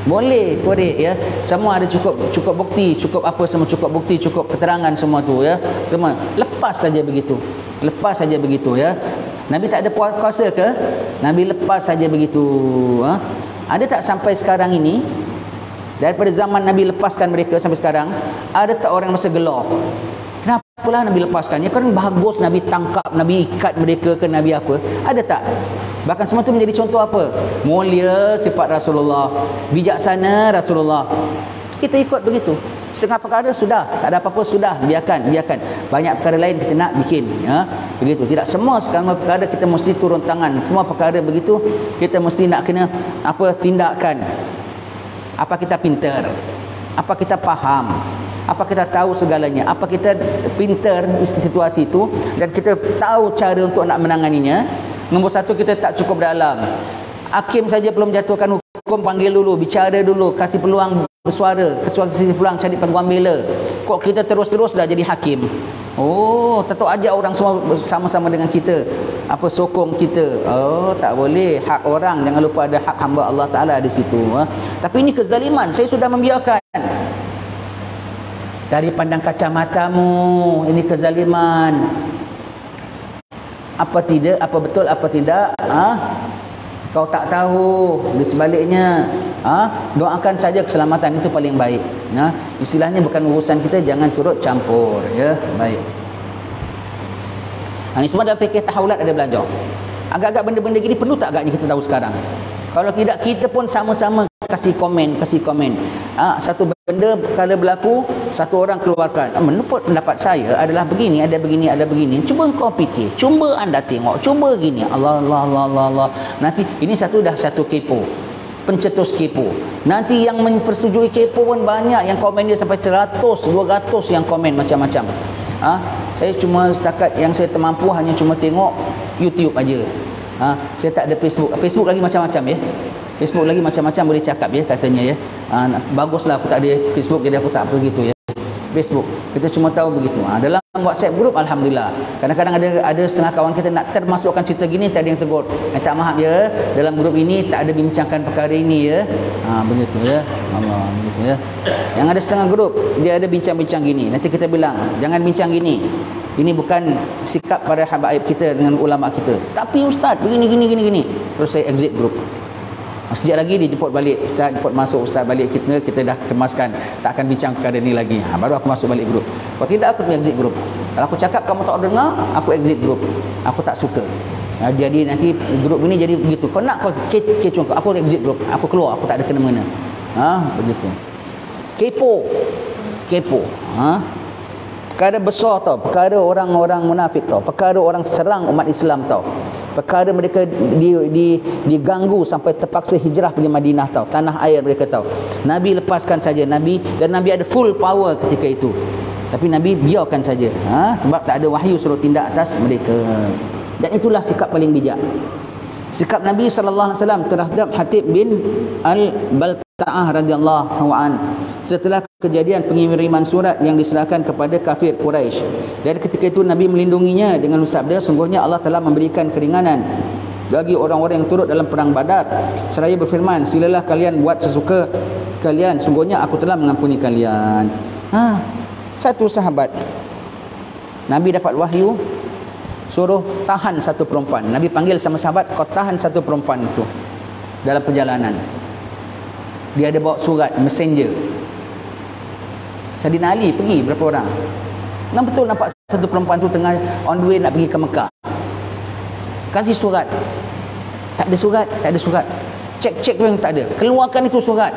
Boleh korek, ya. Semua ada cukup bukti, cukup apa semua, cukup bukti, cukup keterangan semua tu, ya. Semua lepas saja begitu. Lepas saja begitu, ya. Nabi tak ada kuasa ke? Nabi lepas saja begitu, Ada tak sampai sekarang ini, daripada zaman Nabi lepaskan mereka sampai sekarang, ada tak orang masa gelor? Kenapalah Nabi lepaskan? Ya kan bagus Nabi tangkap, Nabi ikat mereka ke Nabi apa? Ada tak? Bahkan semua itu menjadi contoh apa? Mulia sifat Rasulullah, bijaksana Rasulullah. Kita ikut begitu. Setengah perkara sudah, tak ada apa-apa sudah, biarkan. Banyak perkara lain kita nak bikin, ya. Begitu. Tidak semua segala perkara kita mesti turun tangan. Semua perkara begitu kita mesti nak kena tindakan. Apa kita pintar? Apa kita faham? Apa kita tahu segalanya? Apa kita pintar situasi itu dan kita tahu cara untuk nak menanganinya? Nombor satu, kita tak cukup dalam. Hakim saja belum jatuhkan hukum, panggil dulu, bicara dulu, kasih peluang bersuara, kasih peluang cari peguam bela. Kok kita terus-terus dah jadi hakim? Oh, tentu ajak orang semua sama-sama dengan kita, sokong kita. Oh, tak boleh. Hak orang, jangan lupa ada hak hamba Allah Ta'ala di situ. Tapi ini kezaliman, saya sudah membiarkan. Dari pandang kacamatamu, ini kezaliman. Apa tidak, apa betul, apa tidak, kau tak tahu. Di sebaliknya, doakan saja keselamatan, itu paling baik. Istilahnya bukan urusan kita, jangan turut campur, ya. Baik. Ini semua dalam fikih tahawulat ada belajar. Agak-agak benda-benda gini perlu tak agaknya kita tahu sekarang? Kalau tidak, kita pun sama-sama kasih komen. Satu benda kalau berlaku, satu orang keluarkan, menurut pendapat saya adalah begini, ada begini. Cuba kau fikir, cuba anda tengok, cuba gini. Allah. Nanti ini satu kepo, pencetus kepo. Nanti yang mempersetujui kepo pun banyak, yang komen dia sampai 100, 200 yang komen macam-macam. Saya cuma setakat yang saya termampu hanya cuma tengok YouTube aja. Saya tak ada Facebook lagi macam-macam, ya. Facebook lagi macam-macam boleh cakap, ya, katanya, ya. Baguslah aku tak ada Facebook, jadi aku tak begitu, ya. Facebook kita cuma tahu begitu. Dalam WhatsApp group, alhamdulillah, kadang-kadang ada setengah kawan kita nak termasukkan cerita gini, tak ada yang tegur. Tak maaf, ya, dalam grup ini tak ada bincangkan perkara ini, ya. Begitu, ya. Allah, begitu, ya. Yang ada setengah grup dia ada bincang-bincang gini, nanti kita bilang jangan bincang gini. Ini bukan sikap para habaib kita dengan ulama kita. Tapi ustaz begini. Terus saya exit grup. Sekejap lagi dia jemput balik. Ustaz jemput masuk, ustaz balik, kita dah kemaskan, tak akan bincang perkara ni lagi. Baru aku masuk balik grup. Kalau tidak aku exit grup. Kalau aku cakap kamu tak dengar, aku exit grup. Aku tak suka. Jadi nanti grup ini jadi begitu. Kau nak kau kecoh aku exit grup. Aku keluar, aku tak ada kena-mengena. Begitu. Kepo. Perkara besar tau, perkara orang-orang munafik tau, perkara orang serang umat Islam tau, perkara mereka diganggu sampai terpaksa hijrah pergi Madinah tau, tanah air mereka tau. Nabi lepaskan saja, Nabi ada full power ketika itu, tapi Nabi biarkan saja, sebab tak ada wahyu suruh tindak atas mereka. Dan itulah sikap paling bijak, sikap Nabi SAW terhadap Hatib bin Al-Balta'ah radhiyallahu an setelah kejadian pengiriman surat yang diserahkan kepada kafir Quraisy. Dan ketika itu Nabi melindunginya dengan bersabda, sungguhnya Allah telah memberikan keringanan bagi orang-orang yang turut dalam perang Badar, seraya berfirman, silalah kalian buat sesuka kalian, sungguhnya aku telah mengampuni kalian. Satu sahabat Nabi dapat wahyu suruh tahan satu perempuan. Nabi panggil sama sahabat, kau tahan satu perempuan itu dalam perjalanan. Dia ada bawa surat messenger. Saidina Ali pergi berapa orang, betul nampak satu perempuan tu tengah on the way nak pergi ke Mekah. Kasih surat. Tak ada surat. Cek pun tak ada. Keluarkan itu surat.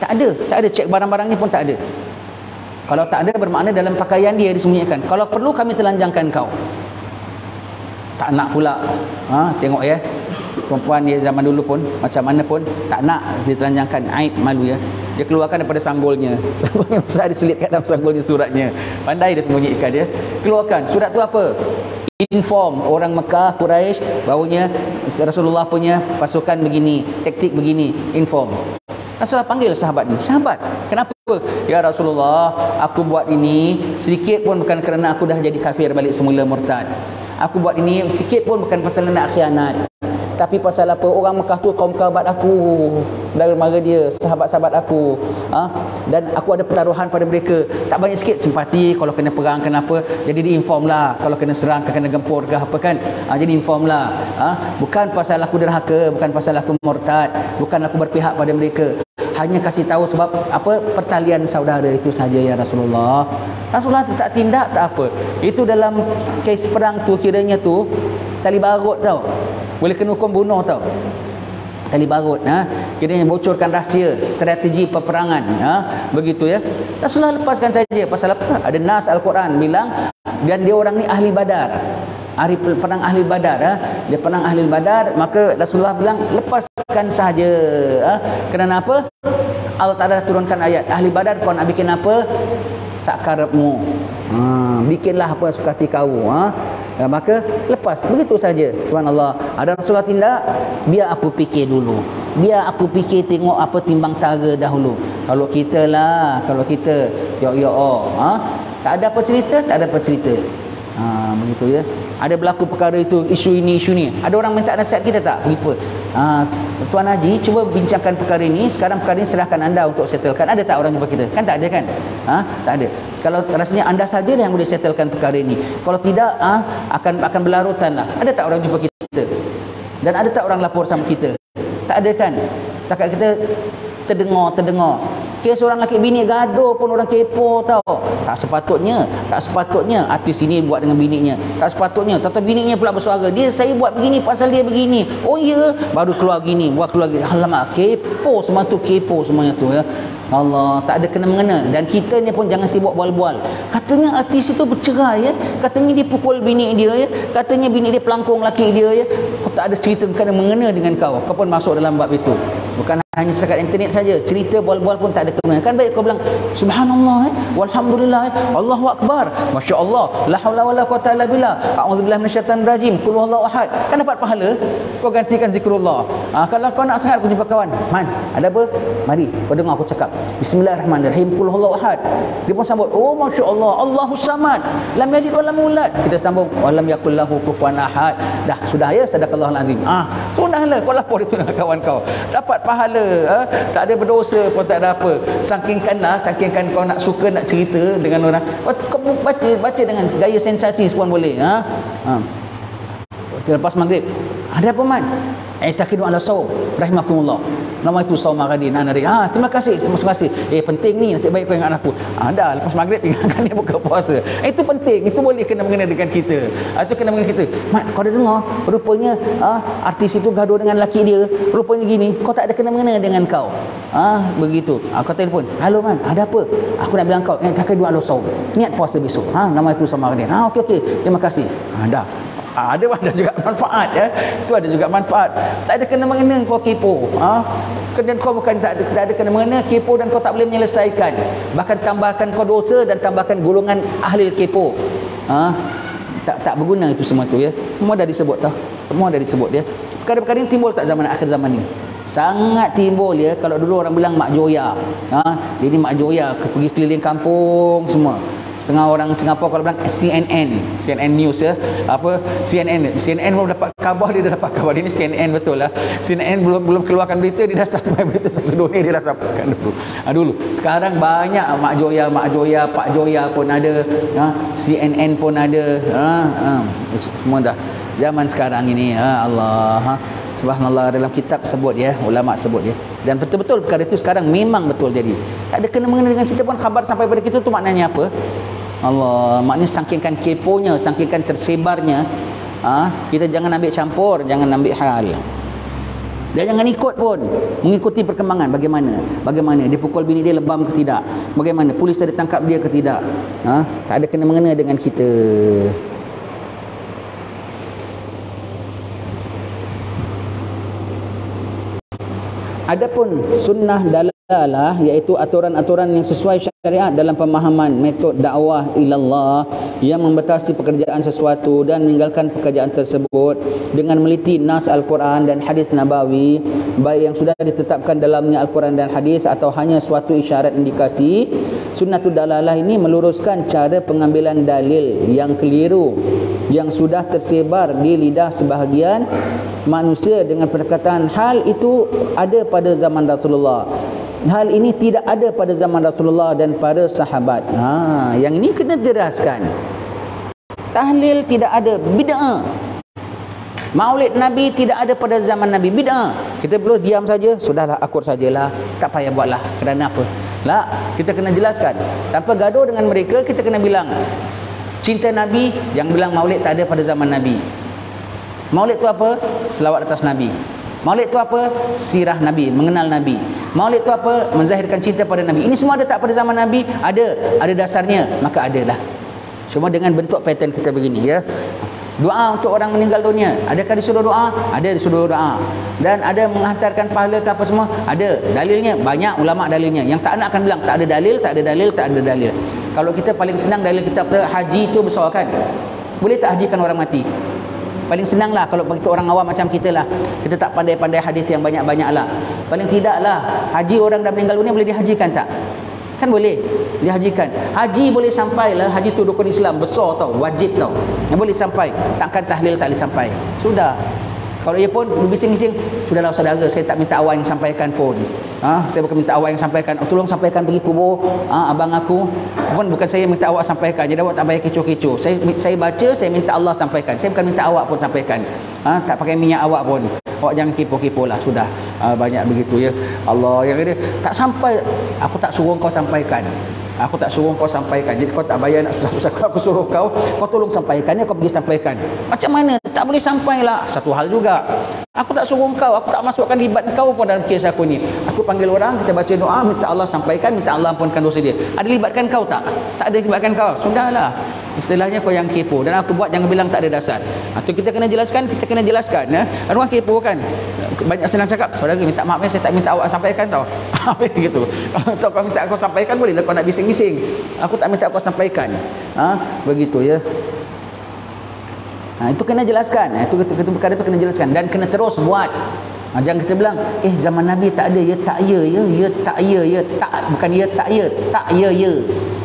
Tak ada. Cek barang-barang ni pun tak ada. Kalau tak ada bermakna dalam pakaian dia disembunyikan. Kalau perlu kami telanjangkan kau. Tak nak pula. Tengok ya, perempuan dia zaman dulu pun macam mana pun tak nak ditelanjangkan, aib, malu ya. Dia keluarkan daripada sanggulnya besar, dia selitkan dalam sanggulnya suratnya. Pandai dia sembunyikan dia. Keluarkan. Surat tu apa? Inform orang Mekah, Quraisy bahawanya Rasulullah punya pasukan begini, taktik begini, inform. Rasulullah panggil sahabat ni. Sahabat, kenapa? Ya Rasulullah, aku buat ini sedikit pun bukan kerana aku dah jadi kafir balik semula murtad. Aku buat ini sedikit pun bukan pasal nak khianat, tapi pasal apa? Orang Mekah tu kaum kerabat aku, saudara mara dia, sahabat-sahabat aku. Dan aku ada pertaruhan pada mereka. Tak banyak sikit simpati kalau kena perang, kenapa? Jadi diinform lah. Kalau kena serang, kena gempur ke apa kan? Jadi inform lah. Bukan pasal aku derhaka, bukan pasal aku murtad, bukan aku berpihak pada mereka. Hanya kasih tahu sebab apa? Pertalian saudara itu saja ya Rasulullah. Rasulullah tak tindak tak apa. Itu dalam kes perang tu kiranya tu tali barut tau. Boleh kena hukum bunuh tau. Tali barut, kiranya bocorkan rahsia strategi peperangan, begitu ya. Rasulullah lepaskan saja. Pasal apa? Ada nas Al-Quran bilang, dan dia orang ni ahli Badar. Hari perang ahli Badar, dia perang ahli Badar, maka Rasulullah bilang lepaskan saja. Kerana apa? Allah Ta'ala turunkan ayat, ahli Badar kau nak bikin apa? Sakarapmu. Bikinlah apa suka hati kau. Maka lepas, begitu saja. Subhanallah. Ada Rasulullah tindak, biar aku fikir dulu, biar aku fikir tengok apa timbang tara dahulu. Kalau kita tak ada apa cerita, begitu ya. Ada berlaku perkara itu, isu ini, isu ni. Ada orang minta nasihat kita tak? Begitu. Tuan Haji, cuba bincangkan perkara ini. Sekarang perkara ini serahkan anda untuk settlekan. Ada tak orang jumpa kita? Kan tak ada kan? Tak ada. Kalau rasanya anda saja yang boleh settlekan perkara ini. Kalau tidak, akan berlarutan lah. Ada tak orang jumpa kita? Dan ada tak orang lapor sama kita? Tak ada kan? Setakat kita terdengar. Kes orang lelaki bini gaduh pun orang kepo tau. Tak sepatutnya artis ini buat dengan bininya. Tak sepatutnya. Tata bininya pula bersuara, saya buat begini pasal dia begini. Oh ya, baru keluar gini, buat keluar gini. Alamak, kepo semuanya tu ya. Allah, tak ada kena-mengena. Dan kita ni pun jangan sibuk bual-bual. Katanya artis itu bercerai ya. Katanya dia pukul bini dia ya. Katanya bini dia pelangkung laki dia ya. Kau tak ada cerita kena-mengena dengan kau. Kau pun masuk dalam bab itu. Bukan hanya setakat internet saja. Cerita bual-bual pun tak ada kena-mengena. Kan baik kau bilang subhanallah walhamdulillah Allahu akbar, masya-Allah, la haula wala quwata illa billah, a'udzubillahi minasyaitanir rajim, qul huwallahu ahad. Kan dapat pahala. Kau gantikan zikrullah. Kalau kau nak sihat, kau jumpa kawan, man, ada apa? Mari kau dengar aku cakap bismillahirrahmanirrahim, qul huwallahu ahad. Dia pun sambut, oh masya-Allah, Allahus samad, lam yalid wa lam yulad. Kita sambung walam yakul lahu kufuwan ahad. Dah sudah ya, sadaqallahul azim. Sudahlah kau lapor itu dengan kawan kau, dapat pahala. Tak ada berdosa pun, tak ada apa. Sakingkan kau nak suka nak cerita dengan orang, kau baca dengan gaya sensasi pun boleh. Lepas maghrib Ada apa man? I'taqidu ala saum rahimakumullah. Nama itu saum maghadin anari. Terima kasih. Penting ni nasib baik pengen aku. Dah lepas maghrib tinggalkan dia buka puasa. Itu penting. Itu boleh kena mengena dengan kita. Itu kena mengena kita. Mat, kau dah dengar rupanya artis itu gaduh dengan laki dia. Rupanya gini, kau tak ada kena mengena dengan kau. Begitu. Aku telefon. Halo man, ada apa? Aku nak bilang kau i'taqidu ala saum. Niat puasa besok. Nama itu saum maghadin. Okey. Terima kasih. Dah. Ada juga manfaat ya. Itu ada juga manfaat. Tak ada kena mengena kau kepo. Dan kau bukan tak ada kena mengena kepo dan kau tak boleh menyelesaikan. Bahkan tambahkan kau dosa dan tambahkan golongan ahli kepo. Tak berguna itu semua tu ya. Semua dah disebut tau. Semua dah disebut dia. Perkara-perkara ini timbul tak zaman akhir zaman ni? Sangat timbul ya. Kalau dulu orang bilang mak joya. Dia ni mak joya pergi keliling kampung semua. Setengah orang Singapura kalau bilang CNN News ya. CNN belum dapat khabar, dia dah dapat khabar. Ini CNN betul lah. CNN belum keluarkan berita, dia dah sampai berita satu dunia, dia dah sampaikan dulu. Sekarang banyak Mak Joya, Pak Joya pun ada, CNN pun ada. Semua dah zaman sekarang ini. Allah. Subhanallah, dalam kitab sebut ya, ulama sebut ya. Dan betul-betul perkara itu sekarang memang betul jadi. Tak ada kena mengena dengan kita pun, khabar sampai pada kita tu maknanya apa? Allah, maknanya sangkingkan keponya, sangkingkan tersebarnya. Kita jangan ambil campur, jangan ambil hal. Dan jangan ikut pun, mengikuti perkembangan bagaimana dia pukul bini dia lebam ke tidak, bagaimana polis ada tangkap dia ke tidak. Tak ada kena mengena dengan kita. Adapun sunnah dalalah, iaitu aturan-aturan yang sesuai syariat dalam pemahaman metod dakwah ilallah yang membatasi pekerjaan sesuatu dan meninggalkan pekerjaan tersebut dengan meliti nas Al-Quran dan hadis Nabawi, baik yang sudah ditetapkan dalamnya Al-Quran dan hadis atau hanya suatu isyarat indikasi. Sunnatul dalalah ini meluruskan cara pengambilan dalil yang keliru yang sudah tersebar di lidah sebahagian manusia dengan perkataan hal itu ada pada zaman Rasulullah, hal ini tidak ada pada zaman Rasulullah dan para sahabat. Yang ini kena jelaskan. Tahlil tidak ada, bid'ah. Maulid Nabi tidak ada pada zaman Nabi, bid'ah. Kita perlu diam saja, sudahlah, akur sajalah, tak payah buatlah. Kerana apa? Kita kena jelaskan. Tanpa gaduh dengan mereka, kita kena bilang cinta Nabi, yang bilang maulid tak ada pada zaman Nabi. Maulid tu apa? Selawat atas Nabi. Maulid tu apa? Sirah Nabi, mengenal Nabi. Maulid tu apa? Menzahirkan cinta pada Nabi. Ini semua ada tak pada zaman Nabi? Ada dasarnya, maka adalah. Cuma dengan bentuk pattern kita begini ya. Doa untuk orang meninggal dunia, adakah disuruh doa? Ada disuruh doa. Dan ada menghantarkan pahala ke apa semua? Ada. Dalilnya banyak, ulama dalilnya. Yang tak nak akan bilang tak ada dalil. Kalau kita paling senang dalil kita haji tu besar kan? Boleh tak hajikan orang mati? Paling senanglah kalau begitu orang awam macam kita lah. Kita tak pandai-pandai hadis yang banyak-banyak lah. Paling tidak lah, haji orang dah meninggal dunia boleh dihajikan tak? Kan boleh dihajikan. Haji boleh sampai lah. Haji tu rukun Islam besar tau, wajib tau. Yang boleh sampai. Takkan tahlil tak boleh sampai. Sudah. Kalau ia pun bising-bising, sudahlah saudara, saya tak minta awak yang sampaikan pun. Saya bukan minta awak yang sampaikan. Tolong sampaikan pergi kubur abang aku. Bukan saya minta awak sampaikan. Jadi awak tak payah kecoh-kecoh. Saya baca, saya minta Allah sampaikan. Saya bukan minta awak pun sampaikan. Tak pakai minyak awak pun. Awak jangan kepo-kepo lah, sudah. Banyak begitu ya. Allah yang dia tak sampai, aku tak suruh kau sampaikan. Aku tak suruh kau sampaikan. Jadi kau tak bayar nak susah-susah aku suruh kau tolong sampaikan, kau pergi sampaikan. Macam mana? Tak boleh sampailah. Satu hal juga. Aku tak suruh kau, aku tak masukkan libat kau pun dalam kes aku ni. Aku panggil orang, kita baca doa, minta Allah sampaikan, minta Allah ampunkan dosa dia. Ada libatkan kau tak? Tak ada libatkan kau. Sudahlah. Istilahnya kau yang kepo. Dan aku buat jangan bilang tak ada dasar. Itu kita kena jelaskan, ya. Orang kepo kan. Banyak senang cakap, saudara minta maaf saya tak minta awak sampaikan tau. Begitu. Kalau kau minta aku sampaikan boleh lah, kau nak bising-bising. Aku tak minta kau sampaikan. Begitu ya. Itu kena jelaskan. Itu perkara itu kena jelaskan dan kena terus buat. Jangan kita bilang zaman Nabi tak ada ya, tak ya, tak ya, tak, bukan ya tak ya, tak ya.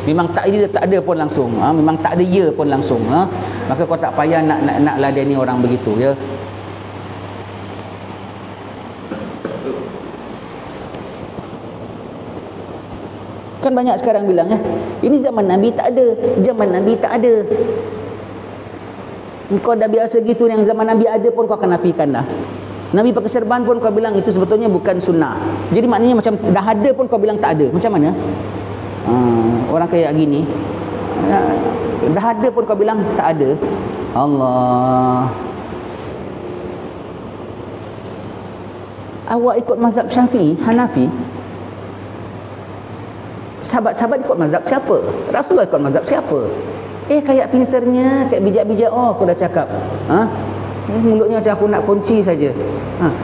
Memang tak ya, tak ada pun langsung. Memang tak ada ya pun langsung. Maka kau tak payah nak ladeni orang begitu ya. Kan banyak sekarang bilang ini zaman Nabi tak ada, zaman Nabi tak ada. Kau dah biasa gitu, yang zaman Nabi ada pun kau akan nafikan lah. Nabi pakai serban pun kau bilang itu sebetulnya bukan sunnah. Jadi maknanya macam dah ada pun kau bilang tak ada. Macam mana? Orang kayak gini, dah ada pun kau bilang tak ada. Allah. Awak ikut mazhab Syafi'i, Hanafi? Sahabat-sahabat ikut mazhab siapa? Rasulullah ikut mazhab siapa? Kayak pinternya, kayak bijak-bijak. Oh, aku dah cakap. Mulutnya macam aku nak kunci saja.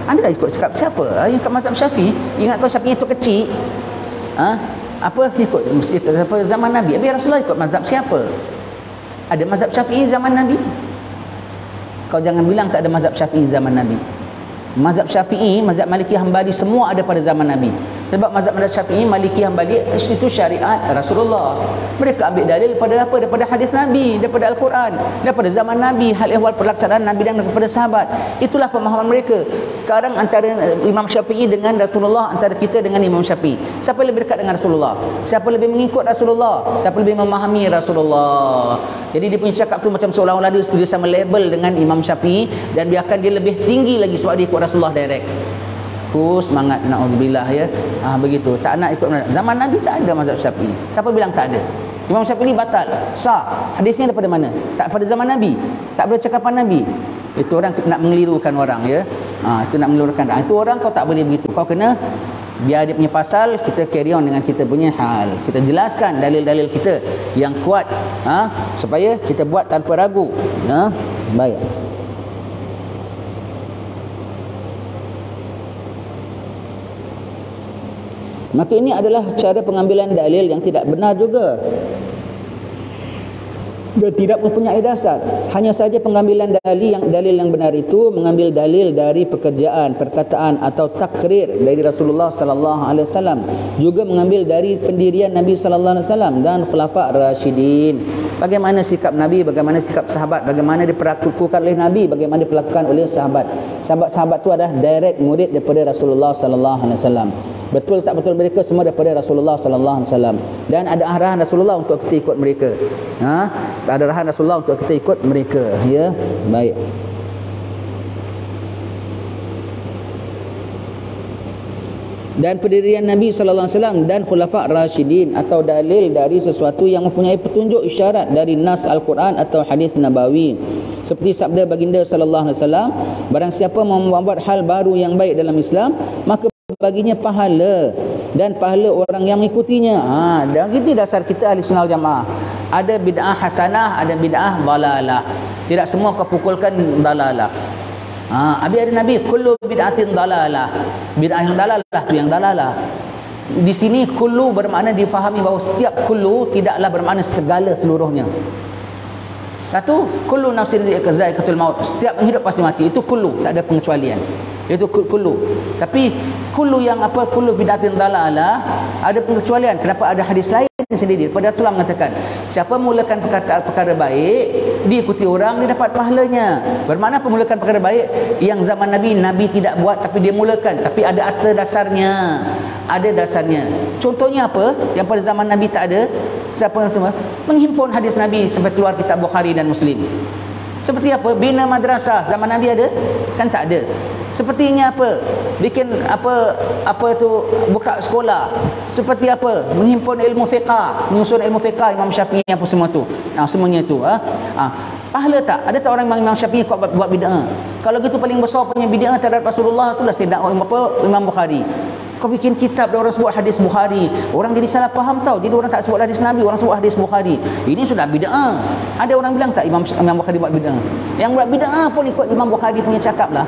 Anda dah ikut cakap siapa? Yang kat mazhab Syafi'i. Ingat kau Syafi'i itu kecil. Apa ikut mesti apa zaman Nabi? Habis Rasulullah ikut mazhab siapa? Ada mazhab Syafi'i zaman Nabi? Kau jangan bilang tak ada mazhab Syafi'i zaman Nabi. Mazhab Syafi'i, mazhab Maliki, Hambali semua ada pada zaman Nabi. Sebab mazhab Syafi'i, Maliki, Hambali itu syariat Rasulullah. Mereka ambil dalil daripada apa? Daripada hadis Nabi, daripada Al-Quran, daripada zaman Nabi, hal ehwal pelaksanaan Nabi dan daripada sahabat. Itulah pemahaman mereka. Sekarang antara Imam Syafi'i dengan Rasulullah, antara kita dengan Imam Syafi'i, siapa lebih dekat dengan Rasulullah? Siapa lebih mengikut Rasulullah? Siapa lebih memahami Rasulullah? Jadi dia punya cakap tu macam seolah-olah dia sama label dengan Imam Syafi'i, dan biarkan dia lebih tinggi lagi sebab dia ikut Rasulullah direct. Semangat, na'udzubillah ya. Begitu, tak nak ikut zaman Nabi. Tak ada mazhab Syafi'i. Siapa bilang tak ada? Imam Syafi'i batal, sah. Hadisnya daripada mana? Tak pada zaman Nabi, tak pada cakapan Nabi. Itu orang nak mengelirukan orang ya. Itu nak mengelirukan. Itu orang kau tak boleh begitu. Kau kena biar dia punya pasal, kita carry on dengan kita punya hal. Kita jelaskan dalil-dalil kita yang kuat, supaya kita buat tanpa ragu. Baik. Maka ini adalah cara pengambilan dalil yang tidak benar juga. Dia tidak mempunyai dasar. Hanya saja pengambilan dalil yang benar itu mengambil dalil dari pekerjaan, perkataan atau takrir dari Rasulullah sallallahu alaihi wasallam, juga mengambil dari pendirian Nabi sallallahu alaihi wasallam dan khulafa' rasyidin. Bagaimana sikap Nabi, bagaimana sikap sahabat, bagaimana diperlakukan oleh Nabi, bagaimana diperlakukan oleh sahabat. Sahabat-sahabat itu adalah direct murid daripada Rasulullah sallallahu alaihi wasallam. Betul tak betul mereka semua daripada Rasulullah sallallahu alaihi wasallam, dan ada arahan Rasulullah untuk kita ikut mereka. Ada arahan Rasulullah untuk kita ikut mereka ya. Baik. Dan pendirian Nabi sallallahu alaihi wasallam dan khulafa' rasyidin, atau dalil dari sesuatu yang mempunyai petunjuk isyarat dari nas Al-Quran atau hadis Nabawi. Seperti sabda baginda sallallahu alaihi wasallam, barang siapa membuat hal baru yang baik dalam Islam, maka baginya pahala dan pahala orang yang mengikutinya. Dan itu dasar kita ahli sunnah jamaah. Ada bid'ah hasanah, ada bid'ah dalalah. Tidak semua kau pukulkan dalalah. Habis ada Nabi, kullu bid'atin dalalah. Bid'ah yang dalalah tu yang dalalah. Di sini kullu bermakna difahami bahawa setiap kullu tidaklah bermakna segala seluruhnya. Satu, kullu nafsin dha'iqatul maut. Setiap hidup pasti mati. Itu kullu, tak ada pengecualian. Itu kullu. Tapi kullu yang apa, kullu bid'atin dalalah, ada pengecualian. Kenapa? Ada hadis lain sendiri. Pada Rasulullah mengatakan, siapa mulakan perkara baik, diikuti orang, dia dapat pahalanya. Bermakna pemulakan perkara baik yang zaman Nabi tidak buat, tapi dia mulakan, tapi ada asas dasarnya. Ada dasarnya. Contohnya apa? Yang pada zaman Nabi tak ada. Siapa yang semua? Menghimpun hadis Nabi sampai keluar kitab Bukhari dan Muslim. Seperti apa? Bina madrasah. Zaman Nabi ada? Kan tak ada. Sepertinya apa? Bikin apa tu, buka sekolah. Seperti apa? Menghimpun ilmu fiqah, menyusun ilmu fiqah Imam Syafi'i, apa semua tu. Semuanya tu. Pahala tak? Ada tak orang Imam Syafi'i kau buat bid'ah? Kalau gitu paling besar punya bid'ah terhadap Rasulullah itulah Imam Bukhari. Kau bikin kitab dan orang sebut hadis Bukhari, orang jadi salah faham tau. Jadi orang tak sebut hadis Nabi, orang sebut hadis Bukhari. Ini sudah bid'ah. Ada orang bilang tak Imam Bukhari buat bid'ah? Yang buat bid'ah pun ikut Imam Bukhari punya cakap lah.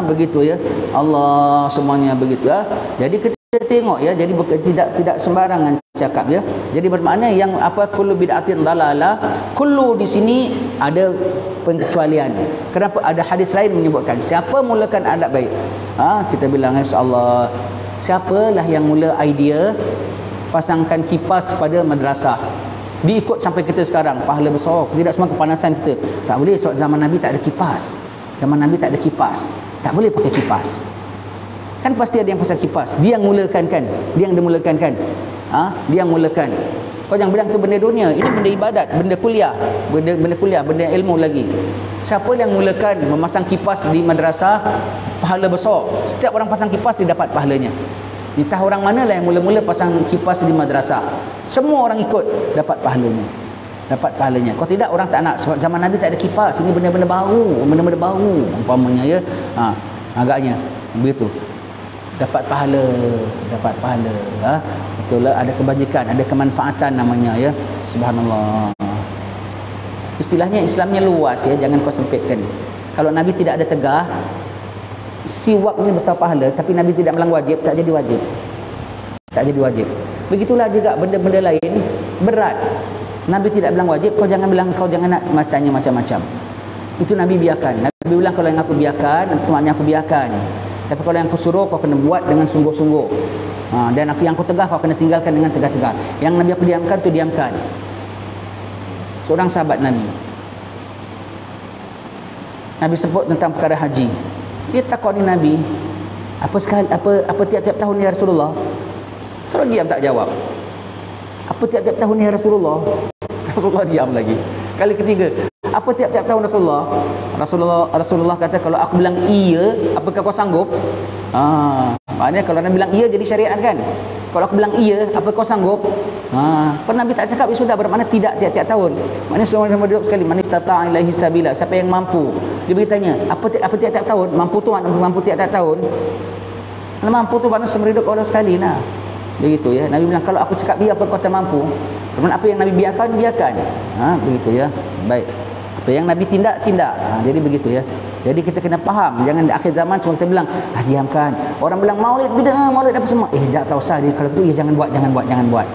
Begitu ya. Allah, semuanya begitu ya. Jadi kita tengok ya, jadi tidak sembarangan cakap ya. Jadi bermakna yang apa, kullu bid'atin dalalah, kullu di sini ada pengecualian. Kenapa? Ada hadis lain menyebutkan siapa mulakan adab baik. Kita bilang insya-Allah, siapalah yang mula idea pasangkan kipas pada madrasah, diikut sampai kita sekarang, pahala besar. Tidak semua kepanasan kita. Tak boleh sebab zaman Nabi tak ada kipas. Zaman Nabi tak ada kipas. Tak boleh pakai kipas. Kan pasti ada yang pasal kipas. Dia yang mulakan kan? Dia yang dimulakan kan? Dia yang mulakan. Kau jangan bilang tu benda dunia. Ini benda ibadat, benda kuliah, benda ilmu lagi. Siapa yang mulakan memasang kipas di madrasah, pahala besar. Setiap orang pasang kipas dia dapat pahalanya. Entah orang manalah yang mula-mula pasang kipas di madrasah. Semua orang ikut dapat pahalanya. Dapat pahalanya. Kalau tidak orang tak nak. Sebab zaman Nabi tak ada kipas. Ini benda-benda baru, umpamanya ya. Agaknya begitu. Dapat pahala. Betul lah, ada kebajikan, ada kemanfaatan namanya ya. Subhanallah. Istilahnya Islamnya luas ya, jangan kau sempitkan. Kalau Nabi tidak ada tegah, siwak ni besar pahala, tapi Nabi tidak bilang wajib, tak jadi wajib. Begitulah juga benda-benda lain berat. Nabi tidak bilang wajib, kau jangan bilang kau jangan nak matanya macam-macam. Itu Nabi biarkan. Nabi bilang kalau yang aku biarkan, itu maknanya aku biarkan. Tapi kalau yang aku suruh, kau kena buat dengan sungguh-sungguh. Dan yang aku tegah, kau kena tinggalkan dengan tegah-tegah. Yang Nabi aku diamkan, tu diamkan. Seorang sahabat Nabi sebut tentang perkara haji. Dia takut ni Nabi, apa tiap-tiap tahun ya Rasulullah? Rasulullah diam, tak jawab. Apa tiap-tiap tahun ya Rasulullah? Rasulullah diam lagi. Kali ketiga, apa tiap-tiap tahun Rasulullah kata, kalau aku bilang iya, apakah kau sanggup? Maknanya kalau Nabi bilang iya jadi syariat kan. Kalau aku bilang iya, apa kau sanggup? Kalau Nabi tak cakap, sudah, bermakna tidak tiap-tiap tahun. Maknanya semua orang hidup sekali. Man istata'a ilaihi sabila, siapa yang mampu. Dia bertanya, apa tiap-tiap tahun? Mampu tu mampu tiap-tiap tahun. Kalau mampu tu maknanya semua hidup orang sekali lah. Begitu ya. Nabi bilang, kalau aku cakap dia, apa kau tak mampu? Bermakna apa yang Nabi biarkan. Begitu ya. Baik. Apa yang Nabi tindak. Jadi begitu ya. Jadi kita kena faham. Jangan di akhir zaman semua kita bilang, diamkan. Orang bilang maulid bid'ah, maulid apa semua. Tak usah dia. Kalau tu jangan buat.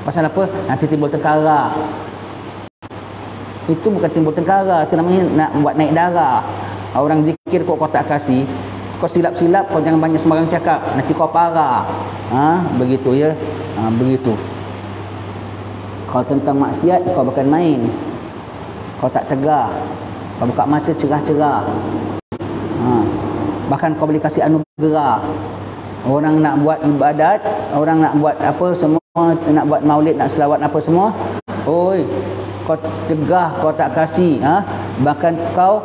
Pasal apa? Nanti timbul tengkara. Itu bukan timbul tengkara, itu namanya nak buat naik darah. Orang zikir kau tak kasih, kau silap-silap, kau jangan banyak sembarang cakap, nanti kau parah. Begitu ya. Begitu. Kalau tentang maksiat, kau bukan main. Kau tak tegar. Kau buka mata cerah-cerah. Bahkan kau boleh kasih anugerah. Orang nak buat ibadat, orang nak buat apa semua, nak buat maulid, nak selawat apa semua. Oi, kau cegah, kau tak kasih. Bahkan kau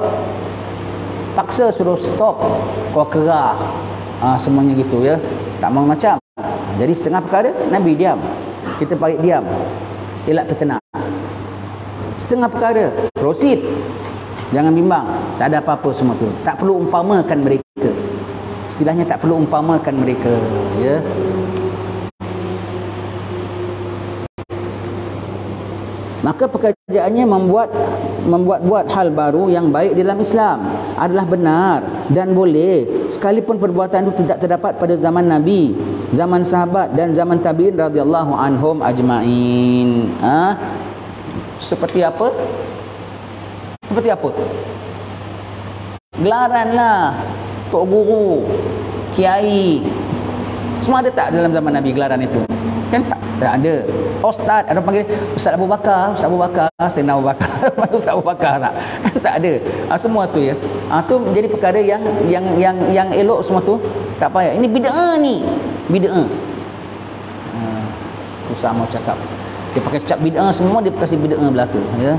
paksa suruh stop, kau kerah. Semuanya gitu ya. Tak mau macam. Jadi setengah perkara Nabi diam, kita balik diam, elak kita nak. Setengah perkara proceed, jangan bimbang, tak ada apa-apa semua tu. Tak perlu umpamakan mereka. Istilahnya tak perlu umpamakan mereka ya. Maka pekerjaannya membuat hal baru yang baik dalam Islam adalah benar dan boleh, sekalipun perbuatan itu tidak terdapat pada zaman Nabi, zaman sahabat dan zaman tabi'in radhiyallahu anhum ajma'in. Seperti apa? Gelaran lah, tok guru, kiai, semua ada tak dalam zaman Nabi gelaran itu? Kan tak ada. Ustaz, ada panggil Ustaz Abu Bakar, Sayyidina Abu Bakar, Ustaz Abu Bakar tak? Tak ada. Semua tu ya. Tu menjadi perkara yang elok semua tu. Tak payah. Ini bid'ah ni. Bid'ah. Susah mau cakap. Dia pakai cap bid'ah semua, dia kasih bid'ah belaka ya.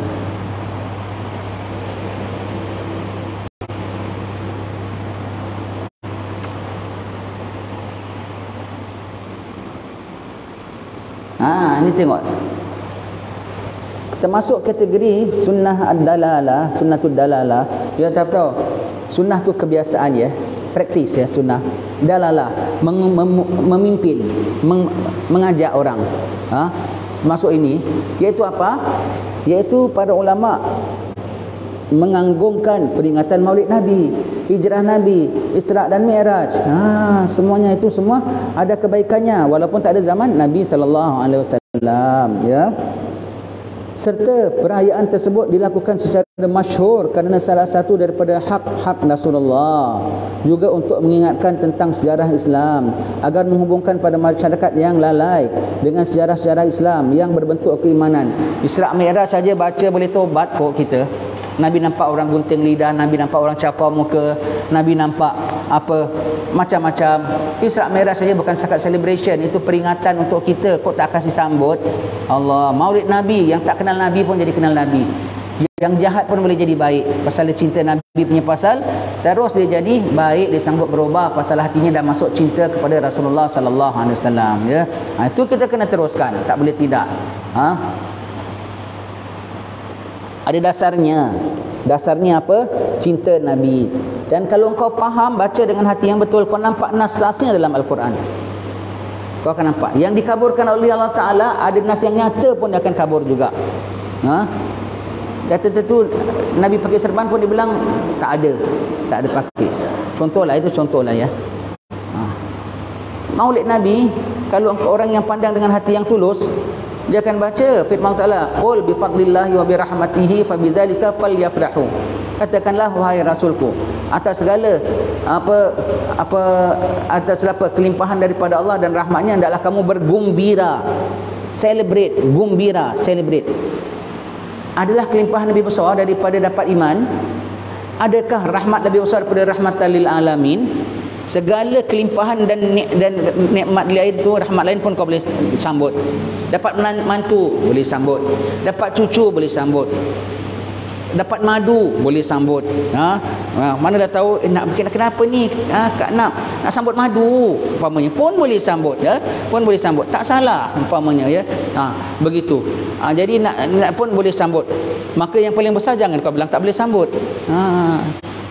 Ini tengok. Termasuk kategori sunnah ad-dalalah, sunnatud dalalah. Dia tahu sunnah tu kebiasaan ya, praktis ya sunnah. Dalalah memimpin, mengajak orang. Masuk ini iaitu apa? Iaitu para ulama menganggungkan peringatan Maulid Nabi, hijrah Nabi, Isra dan Mi'raj. Semuanya itu semua ada kebaikannya walaupun tak ada zaman Nabi sallallahu alaihi wasallam ya. Serta perayaan tersebut dilakukan secara masyhur kerana salah satu daripada hak-hak Rasulullah juga untuk mengingatkan tentang sejarah Islam agar menghubungkan pada masyarakat yang lalai dengan sejarah-sejarah Islam yang berbentuk keimanan. Isra Mi'raj saja baca boleh tobat kok kita. Nabi nampak orang gunting lidah, Nabi nampak orang capar muka, Nabi nampak apa macam-macam Isra' Mi'raj saja bukan setakat celebration, itu peringatan untuk kita. Kok tak kasih sambut? Allah. Maulid Nabi, yang tak kenal Nabi pun jadi kenal Nabi. Yang jahat pun boleh jadi baik pasal dia cinta Nabi punya pasal, terus dia jadi baik, dia sanggup berubah pasal hatinya dah masuk cinta kepada Rasulullah sallallahu alaihi wasallam, ya. Itu kita kena teruskan, tak boleh tidak. Ada dasarnya. Dasarnya apa? Cinta Nabi. Dan kalau kau faham, baca dengan hati yang betul, kau nampak nas-nasnya dalam Al-Quran. Kau akan nampak yang dikaburkan oleh Allah Ta'ala, ada nas yang nyata pun dia akan kabur juga. Dan tentu Nabi pakai serban pun dia bilang tak ada pakai. Contohlah, itu contohlah, ya. Maulid Nabi, kalau orang yang pandang dengan hati yang tulus, dia akan baca firman Allah, qul bi fadlillahi wa bi rahmatihi fa bidzalika falyafrahu. Katakanlah wahai rasulku, atas segala atas kelimpahan daripada Allah dan rahmatnya hendaklah kamu bergembira. Celebrate, gembira, celebrate. Adalah kelimpahan lebih besar daripada dapat iman? Adakah rahmat lebih besar daripada rahmatan lil alamin? Segala kelimpahan dan nikmat lain tu, rahmat lain pun kau boleh sambut. Dapat mantu boleh sambut, dapat cucu boleh sambut, dapat madu boleh sambut. Mana dah tahu nak kenapa ni, Kak nak sambut madu umpamanya, pun boleh sambut, ya, pun boleh sambut, tak salah umpamanya, ya. Begitu. Jadi nak pun boleh sambut. Maka yang paling besar jangan kau bilang tak boleh sambut.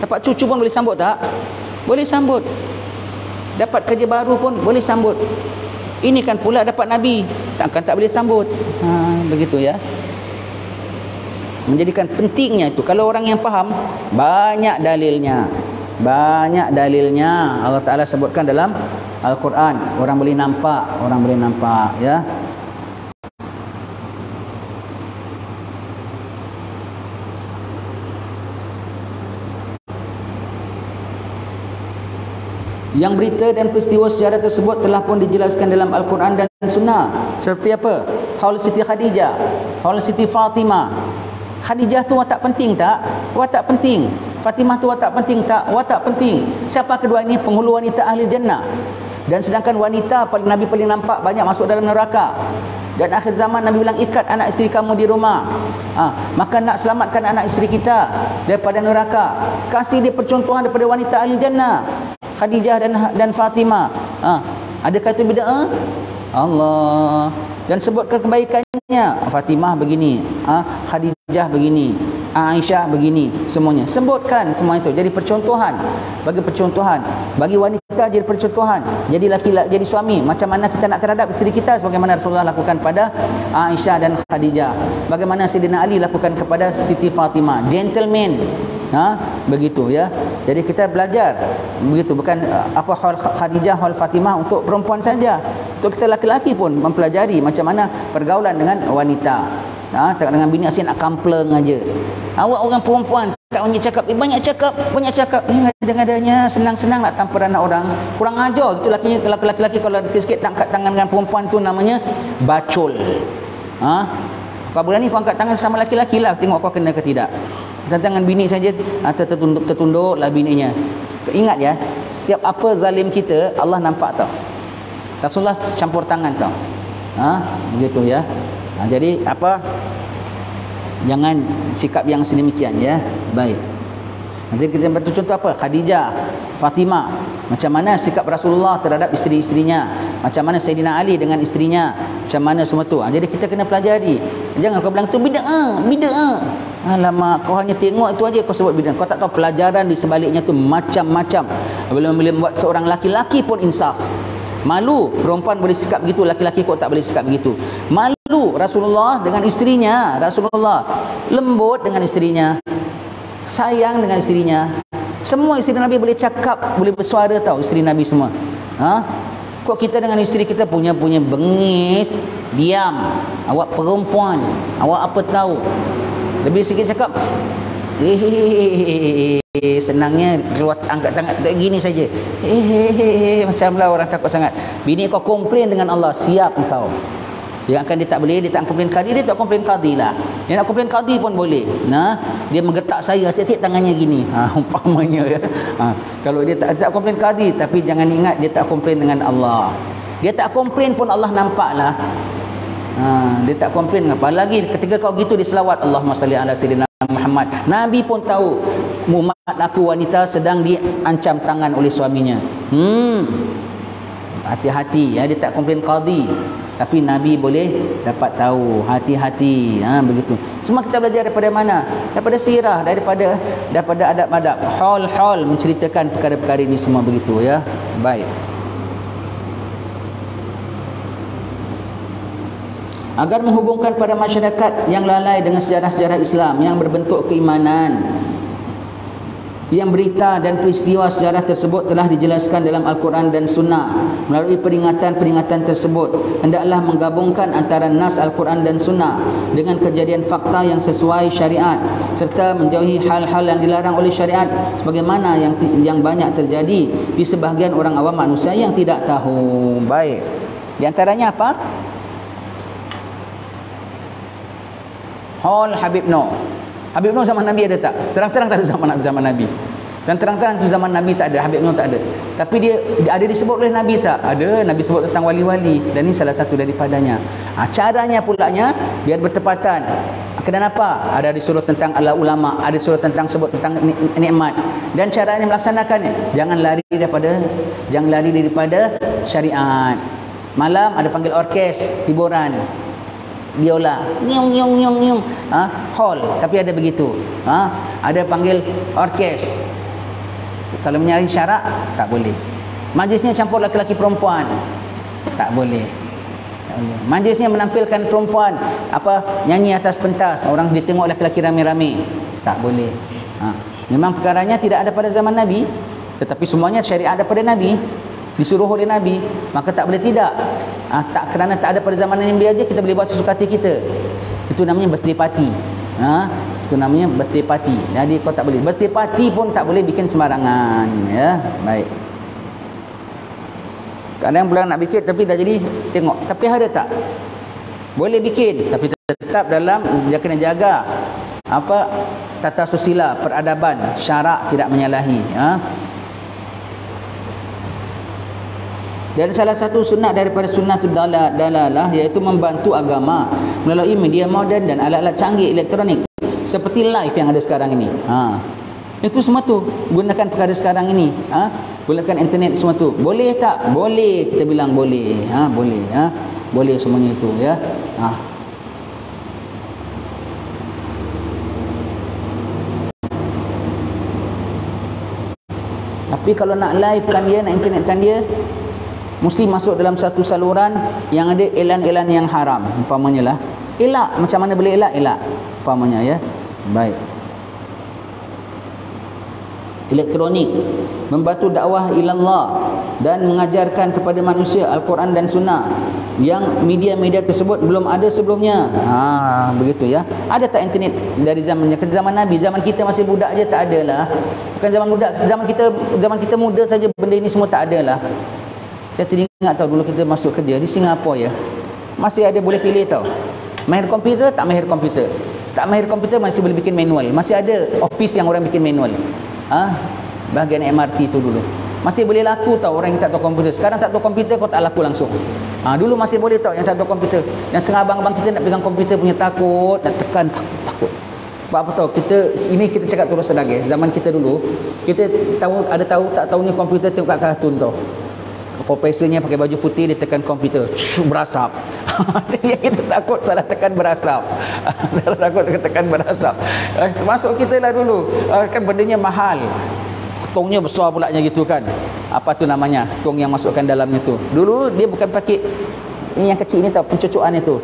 Dapat cucu pun boleh sambut tak? Boleh sambut. Dapat kerja baru pun boleh sambut. Ini kan pula dapat Nabi, takkan tak boleh sambut. Begitu, ya. Menjadikan pentingnya itu. Kalau orang yang faham, banyak dalilnya. Banyak dalilnya Allah Ta'ala sebutkan dalam Al-Quran. Orang boleh nampak, ya. Yang berita dan peristiwa sejarah tersebut telah pun dijelaskan dalam Al-Quran dan Sunnah. Seperti apa? Haul Siti Khadijah, Haul Siti Fatimah. Khadijah tu watak penting tak? Watak penting. Fatimah tu watak penting tak? Watak penting. Siapa kedua ini? Penghulu wanita ahli jannah. Dan sedangkan wanita Nabi paling nampak banyak masuk dalam neraka. Dan akhir zaman Nabi bilang, ikat anak isteri kamu di rumah. Maka nak selamatkan anak isteri kita daripada neraka, kasih dia percontohan daripada wanita ahli jannah, Khadijah dan Fatimah. Adakah itu bid'ah? Allah. Dan sebutkan kebaikannya. Fatimah begini, Khadijah begini, Aisyah begini, semuanya. Sebutkan semua itu. Jadi percontohan. Bagi percontohan. Bagi wanita jadi percontohan. Jadi laki-laki, jadi suami. Macam mana kita nak terhadap isteri kita, sebagaimana Rasulullah lakukan pada Aisyah dan Khadijah. Bagaimana Sayyidina Ali lakukan kepada Siti Fatimah. Gentleman. Begitu, ya. Jadi kita belajar begitu, bukan hal Khadijah, hal Fatimah untuk perempuan saja. Untuk kita laki-laki pun mempelajari macam mana pergaulan dengan wanita. Tak dengan bini asyik nak kampleng aja. Awak orang perempuan tak banyak cakap, banyak cakap. Ngada-ngadanya senang-senang nak tampar anak orang. Kurang ajar gitu laki-laki kalau sikit tangkat tangan dengan perempuan tu namanya bacul. Kau berani kau angkat tangan sama laki-laki lah, tengok kau kena ke tidak. Tangan bini saja tertunduklah bininya. Ingat, ya, setiap apa zalim kita Allah nampak tau. Rasulullah campur tangan tau. Begitu, ya. Jadi jangan sikap yang sedemikian, ya. Baik. Nanti kita bantu contoh apa? Khadijah, Fatimah. Macam mana sikap Rasulullah terhadap isteri-isterinya. Macam mana Sayyidina Ali dengan isterinya. Macam mana semua tu. Jadi kita kena pelajari. Jangan kau bilang tu bid'ah. Alamak, kau hanya tengok itu aja kau sebut bid'ah. Kau tak tahu pelajaran di sebaliknya tu macam-macam. Bila buat seorang laki-laki pun insaf. Malu perempuan boleh sikap begitu, laki-laki kok tak boleh sikap begitu. Malu Rasulullah dengan isterinya. Rasulullah lembut dengan isterinya, sayang dengan isterinya. Semua isteri Nabi boleh cakap, boleh bersuara tau, isteri Nabi semua. Kok kita dengan isteri kita punya bengis, diam. Awak perempuan, awak apa tahu. Lebih sikit cakap, senangnya keluar angkat tangan tak gini saja. Macamlah orang takut sangat. Bini kau komplain dengan Allah, siap engkau. Dia akan dia tak boleh, dia tak komplain qadi, dia tak komplain qadi lah. Dia nak komplain qadi pun boleh. Nah, dia menggetak saya, asyik-asyik tangannya gini. Umpamanya ya. Kalau dia tak komplain qadi, tapi jangan ingat dia tak komplain dengan Allah. Dia tak komplain pun Allah nampaklah. Dia tak komplain apa lagi ketika kau gitu dia selawat Allahumma salli ala sayyidina Muhammad. Nabi pun tahu umat aku wanita sedang diancam tangan oleh suaminya. Hati-hati ya, dia tak komplain qadi, tapi Nabi boleh dapat tahu. Hati-hati. Begitu. Semua kita belajar daripada mana? Daripada sirah, daripada adab-adab, hal-hal menceritakan perkara-perkara ini semua begitu ya. Baik. Agar menghubungkan pada masyarakat yang lalai dengan sejarah-sejarah Islam yang berbentuk keimanan, yang berita dan peristiwa sejarah tersebut telah dijelaskan dalam Al-Quran dan Sunnah. Melalui peringatan-peringatan tersebut, hendaklah menggabungkan antara nas Al-Quran dan Sunnah dengan kejadian fakta yang sesuai syariat, serta menjauhi hal-hal yang dilarang oleh syariat, sebagaimana yang banyak terjadi di sebahagian orang awam manusia yang tidak tahu. Baik. Di antaranya apa? Hal Habib Noh. Habib Noh zaman Nabi ada tak? Terang-terang tak ada zaman Nabi. Dan terang-terang tu zaman Nabi tak ada, Habib Noh tak ada. Tapi dia ada disebut oleh Nabi tak? Ada. Nabi sebut tentang wali-wali, dan ini salah satu daripadanya. Caranya pulanya biar bertepatan. Kenapa? Ada disuruh tentang ala ulama, ada disuruh tentang sebut tentang nikmat. Dan caranya melaksanakannya, jangan lari daripada syariat. Malam ada panggil orkes, hiburan, biola, nyung nyung nyung nyung, hall, tapi ada begitu. Ada panggil orkes. Kalau menyari syarak tak boleh. Majlisnya campur laki-laki perempuan, tak boleh. Majlisnya menampilkan perempuan nyanyi atas pentas, orang ditengok laki-laki ramai-ramai, tak boleh. Memang perkaranya tidak ada pada zaman Nabi, tetapi semuanya syariat ada pada Nabi, disuruh oleh Nabi, maka tak boleh tidak. Tak, kerana tak ada pada zaman Nabi aja kita boleh buat sesuka hati kita. Itu namanya birthday party. Itu namanya birthday party. Jadi kau tak boleh. Birthday party pun tak boleh bikin sembarangan ya. Baik. Kadang bulan nak bikin tapi dah jadi tengok. Tapi ada tak? Boleh bikin tapi tetap dalam dia kena jaga tata susila, peradaban, syarak tidak menyalahi. Dan salah satu sunat daripada sunnatul dalalah iaitu membantu agama melalui media moden dan alat-alat canggih elektronik seperti live yang ada sekarang ini. Itu semua tu gunakan perkara sekarang ini. Gunakan internet semua tu. Boleh tak? Boleh, kita bilang boleh. Boleh. Boleh semuanya itu ya. Tapi kalau nak live kan dia, nak internet kan dia, mesti masuk dalam satu saluran yang ada elan-elan yang haram. Umpamanya lah, elak. Macam mana boleh elak? Elak. Umpamanya ya. Baik. Elektronik membantu dakwah ilallah dan mengajarkan kepada manusia Al-Quran dan Sunnah yang media-media tersebut belum ada sebelumnya. Begitu ya. Ada tak internet dari zamannya? Ke zaman Nabi, zaman kita masih budak je tak ada lah. Bukan zaman budak, zaman kita muda saja benda ini semua tak ada lah. Saya teringat tahu dulu kita masuk kerja di Singapura ya. Masih ada boleh pilih tahu. Mahir komputer, tak mahir komputer. Tak mahir komputer masih boleh bikin manual. Masih ada office yang orang bikin manual. Bahagian MRT tu dulu. Masih boleh laku tahu orang yang tak tahu komputer. Sekarang tak tahu komputer kau tak laku langsung. Dulu masih boleh tahu yang tak tahu komputer. Yang setengah abang-abang kita nak pegang komputer punya takut, nak tekan takut. Sebab apa tahu? Kita cakap terus sedang zaman kita dulu, kita tahu tak tahu ni komputer tengok kat kartun tau. Profesornya pakai baju putih, dia tekan komputer, berasap. Yang kita takut salah tekan berasap. Salah takut tekan berasap. Termasuk kita lah dulu. Kan bendanya mahal. Tongnya besar pulaknya gitu kan. Apa tu namanya? Tong yang masukkan dalamnya tu. Dulu dia bukan pakai ini yang kecil ni tau, pencucuan itu.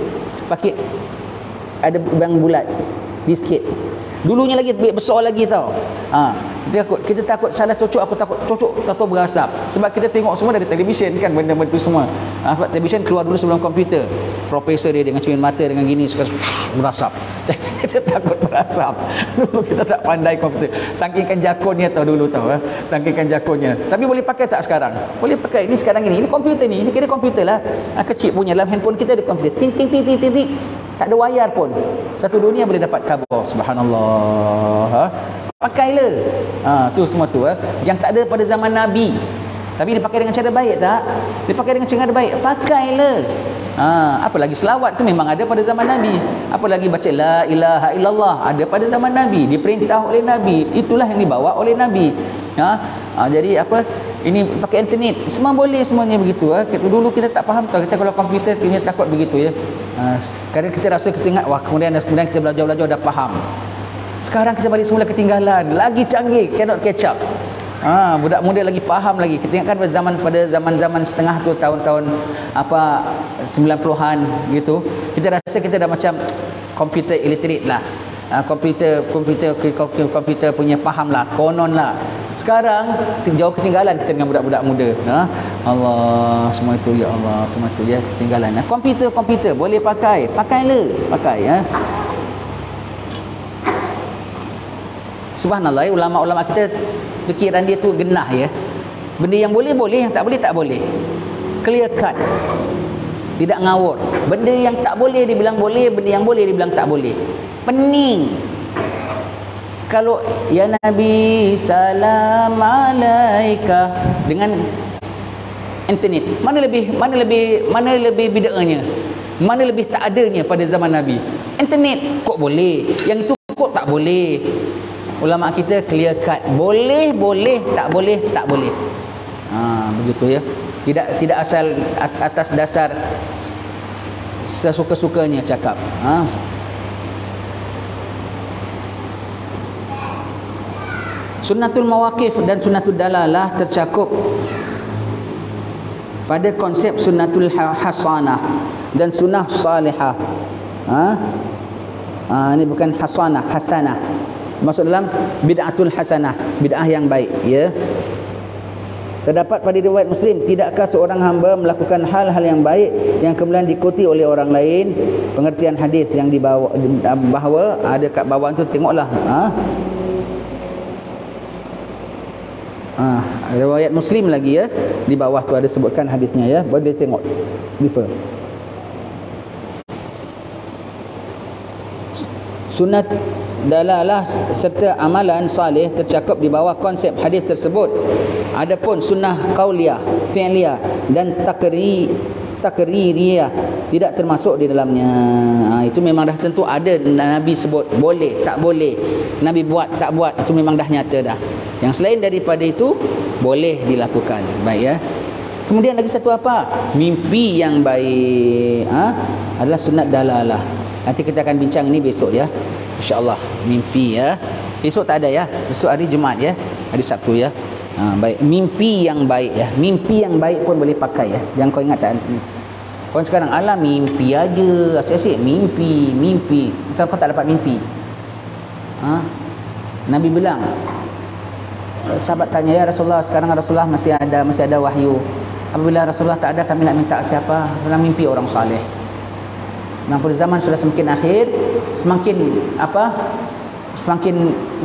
Pakai ada yang bulat. Ni sikit. Dulunya lagi besar lagi tau. Kita takut salah cocok, aku takut cocok tahu berasap. Sebab kita tengok semua dari televisyen kan, benda-benda tu semua. Televisyen keluar dulu sebelum komputer. Profesor dia dengan cermin mata dengan gini suka berasap. Kita takut berasap. Dulu kita tak pandai komputer. Sangkingkan jakonnya tau dulu tau. Sangkingkan jakonnya. Tapi boleh pakai tak sekarang? Boleh pakai. Ini sekarang ini komputer ni. Ini kira komputer lah. Kecil punya. Dalam handphone kita ada komputer. Ting ting ting ting ting ting. Tak ada wayar pun. Satu dunia boleh dapat khabar. Subhanallah. Pakailah. Tu semua tu. Yang tak ada pada zaman Nabi. Tapi dia pakai dengan cara baik tak? Dia pakai dengan cara baik. Pakailah. Apa lagi selawat tu memang ada pada zaman Nabi. Apa lagi baca la ilaha illallah ada pada zaman Nabi. Diperintah oleh Nabi. Itulah yang dibawa oleh Nabi. Jadi apa? Ini pakai internet. Semua boleh semuanya begitu. Dulu kita tak faham tau. Kita kalau komputer kita takut begitu ya. Kadang kita rasa kita ingat wah kemudian kita belajar dah faham. Sekarang kita balik semula ketinggalan. Lagi canggih, cannot catch up. Budak muda lagi faham lagi. Kita ingatkan pada zaman setengah tu tahun-tahun 90-an gitu. Kita rasa kita dah macam komputer illiterate lah. Komputer punya faham lah, konon lah. Sekarang jauh ketinggalan kita dengan budak-budak muda. Allah, semua itu ya Allah, semua itu ya ketinggalan. Komputer boleh pakailah, pakai. Subhanallah, ulama-ulama kita fikiran dia tu genah ya. Benda yang boleh, yang tak boleh. Clear cut. Tidak ngawur. Benda yang tak boleh dibilang boleh, benda yang boleh dibilang tak boleh. Pening. Kalau ya Nabi salam alaika dengan internet, mana lebih bid'ahnya? Mana lebih tak adanya pada zaman Nabi? Internet kok boleh, yang itu kok tak boleh. Ulama kita clear cut. Boleh, tak boleh. Begitu ya. Tidak asal atas dasar sesuka-sukanya cakap. Sunnatul mawaqif dan sunnatul dalalah tercakup pada konsep sunnatul hasanah dan sunnah salihah. Ini bukan hasanah. Masuk dalam bid'atul hasanah, bid'ah yang baik ya. Terdapat pada riwayat Muslim, tidakkah seorang hamba melakukan hal-hal yang baik yang kemudian diikuti oleh orang lain? Pengertian hadis yang dibawa bahawa ada kat bawah tu tengoklah. Riwayat Muslim lagi ya. Di bawah tu ada sebutkan hadisnya ya. Boleh tengok. Refer. Sunat dalalah serta amalan salih tercakup di bawah konsep hadis tersebut. Adapun sunnah qauliyah, fi'liyah dan takririyah tidak termasuk di dalamnya. Itu memang dah tentu ada Nabi sebut boleh, tak boleh. Nabi buat, tak buat, itu memang dah nyata dah. Yang selain daripada itu boleh dilakukan. Baik ya. Kemudian lagi satu apa? Mimpi yang baik adalah sunat dalalah. Nanti kita akan bincang ini besok ya. InsyaAllah mimpi ya. Besok tak ada ya. Besok hari Jumaat ya. Hari Sabtu ya. Baik. Mimpi yang baik ya. Mimpi yang baik pun boleh pakai ya. Jangan kau ingat tak. Kau sekarang mimpi aja. Asyik-asyik mimpi. Misal kau tak dapat mimpi. Nabi bilang, sahabat tanya, ya Rasulullah, sekarang Rasulullah masih ada wahyu. Apabila Rasulullah tak ada, kami nak minta siapa? Dalam mimpi orang saleh. Pada zaman sudah semakin akhir, semakin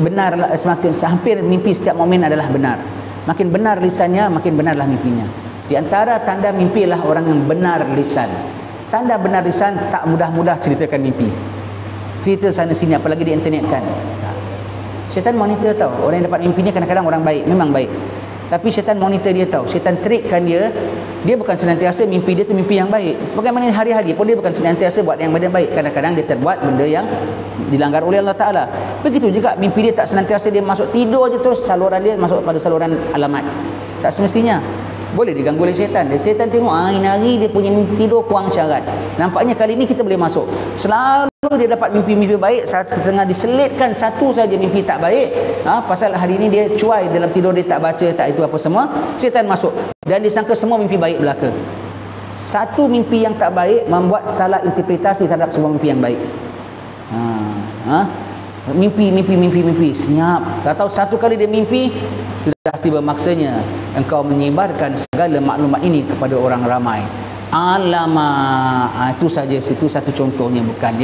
benar, semakin hampir mimpi setiap mukmin adalah benar. Makin benar lisannya, makin benarlah mimpinya. Di antara tanda mimpi ialah orang yang benar lisan. Tanda benar lisan, tak mudah-mudah ceritakan mimpi. Cerita sana sini, apalagi di internet kan. Syaitan monitor tahu. Orang yang dapat mimpinya kadang-kadang orang baik, memang baik. Tapi syaitan monitor dia tahu. Syaitan trikkan dia. Dia bukan senantiasa mimpi dia tu mimpi yang baik. Sebagaimana hari-hari pun dia bukan senantiasa buat yang benda baik. Kadang-kadang dia terbuat benda yang dilanggar oleh Allah Ta'ala. Begitu juga mimpi dia tak senantiasa dia masuk tidur je terus saluran dia masuk pada saluran alamat. Tak semestinya. Boleh diganggu oleh syaitan. Syaitan tengok hari-hari dia punya mimpi tidur kurang syarat. Nampaknya kali ini kita boleh masuk. Selalu dia dapat mimpi-mimpi baik, tengah diselitkan satu saja mimpi tak baik. Pasal hari ini dia cuai dalam tidur, dia tak baca, tak itu apa semua. Syaitan masuk dan disangka semua mimpi baik belaka. Satu mimpi yang tak baik membuat salah interpretasi terhadap sebuah mimpi yang baik. Mimpi. Senyap. Tak tahu satu kali dia mimpi, sudah tiba maksanya engkau menyebarkan segala maklumat ini kepada orang ramai. Alamak, itu saja, itu satu contohnya, bukan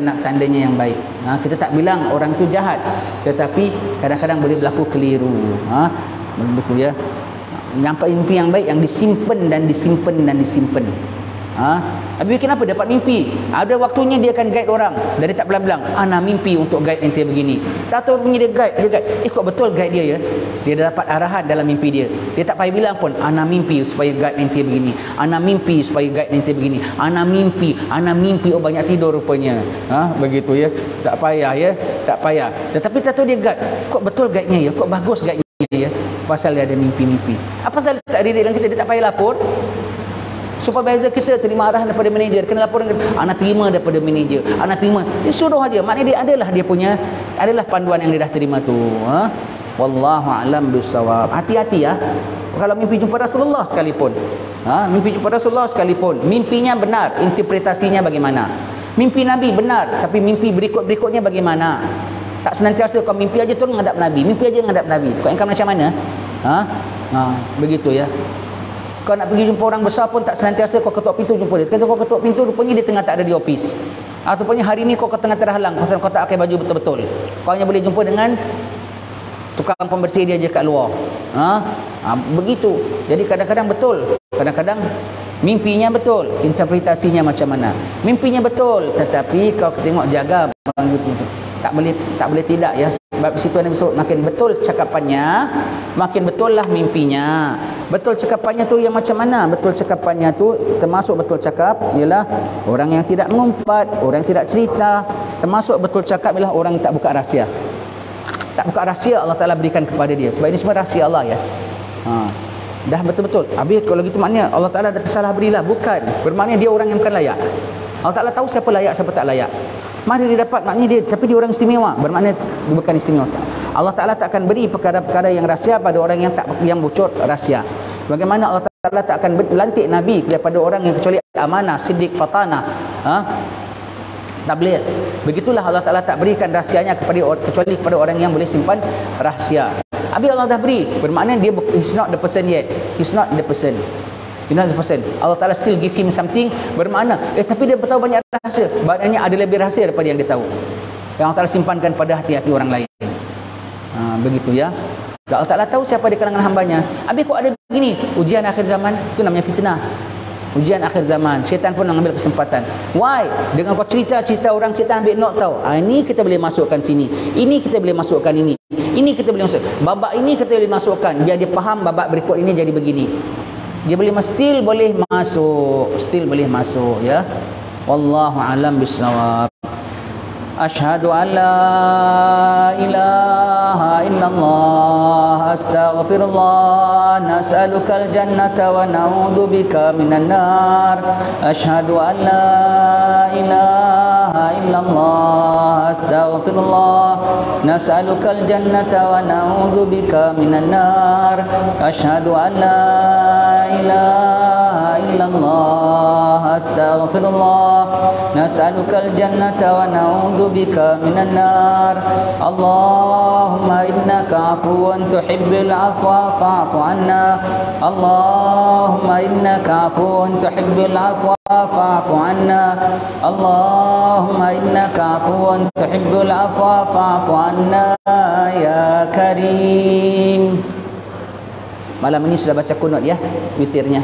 nak tandanya yang baik. Kita tak bilang orang tu jahat, tetapi kadang-kadang boleh berlaku keliru. Betul ya. Nampak mimpi yang baik yang disimpan. Habis kenapa dapat mimpi? Ada waktunya dia akan guide orang. Dan dia tak bilang ana mimpi untuk guide ente begini. Tak tahu punya dia guide. Kok betul guide dia ya? Dia dah dapat arahan dalam mimpi dia. Dia tak payah bilang pun ana mimpi supaya guide ente begini. Ana mimpi supaya guide ente begini. Ana mimpi oh banyak tidur rupanya. Begitu ya. Tak payah ya. Tak payah. Tetapi tak tahu dia guide. Kok betul guide-nya ya? Kok bagus guide-nya ya? Pasal dia ada mimpi-mimpi. Apa pasal tak didik dalam kita, dia tak payah lapor. Supervisor kita terima arahan daripada manager, kena laporan, anak terima daripada manager, anak terima, dia suruh aja. Maknanya dia adalah panduan yang dia dah terima tu. Wallahu a'lam bissawab. Hati-hati ya. Kalau mimpi jumpa Rasulullah sekalipun, mimpinya benar, interpretasinya bagaimana? Mimpi Nabi benar, tapi mimpi berikutnya bagaimana? Tak senantiasa kau mimpi aja tu menghadap Nabi, Kau engkau macam mana? Begitu ya. Kau nak pergi jumpa orang besar pun tak senantiasa kau ketuk pintu jumpa dia. Sekarang kau ketuk pintu, rupanya dia tengah tak ada di office. Ataupun hari ni kau tengah terhalang pasal kau tak pakai baju betul-betul. Kau hanya boleh jumpa dengan tukang pembersih dia je kat luar. Begitu. Jadi kadang-kadang betul, kadang-kadang mimpinya betul, interpretasinya macam mana. Mimpinya betul, tetapi kau tengok jaga tak boleh tidak ya. Sebab situ Nabi sebut makin betul cakapannya, makin betul lah mimpinya. Betul cakapannya tu yang macam mana? Betul cakapannya tu termasuk betul cakap ialah orang yang tidak mengumpat, orang yang tidak cerita. Termasuk betul cakap ialah orang yang tak buka rahsia. Tak buka rahsia Allah Ta'ala berikan kepada dia. Sebab ini semua rahsia Allah ya. Dah betul-betul. Habis kalau gitu maknanya Allah Ta'ala dah tersalah berilah. Bukan. Bermakna dia orang yang bukan layak. Allah Ta'ala tahu siapa layak, siapa tak layak. Mari dia dapat, maknanya dia, tapi dia orang istimewa. Bermakna dia bukan istimewa. Allah Ta'ala tak akan beri perkara-perkara yang rahsia pada orang yang bocor rahsia. Bagaimana Allah Ta'ala tak akan lantik Nabi daripada orang yang kecuali amanah, siddiq, fatana. Tak boleh. Begitulah Allah Ta'ala tak berikan rahsianya kecuali kepada orang yang boleh simpan rahsia. Habis Allah dah beri, bermakna dia he's not the person yet. He's not the person. Allah Ta'ala still give him something. Bermakna tapi dia tahu banyak rahsia. Maknanya ada lebih rahsia daripada yang dia tahu, yang Allah Ta'ala simpankan pada hati-hati orang lain. Begitu ya. Allah Ta'ala tahu siapa di kalangan hambanya. Habis kok ada begini, ujian akhir zaman. Itu namanya fitnah. Ujian akhir zaman. Syaitan pun nak ambil kesempatan. Why? Dengan kau cerita orang, syaitan ambil note tahu. Ini kita boleh masukkan sini, ini kita boleh masukkan ini kita boleh masuk, babak ini kita boleh masukkan, biar dia faham babak berikut ini jadi begini. Dia boleh still boleh masuk ya. Wallahu a'lam bissawab. Asyhadu an la ilaha illallah astaghfirullah nas'alukal jannata wa na'udzu bika minan nar. Asyhadu an la ilaha illallah astaghfirullah nas'alukal jannata wa na'udzu bika minan nar. Asyhadu an la ilaha illallah astaghfirullah nas'alukal jannata wa na'udzu bika minan nar. Allahumma innaka afuwan tuhibbul afwa fa'fu anna. Allahumma innaka afuwan tuhibbul afwa fa'fu anna. Allahumma innaka afuwan tuhibbul afwa fa'fu anna ya karim. Malam ini sudah baca kunut ya, witirnya.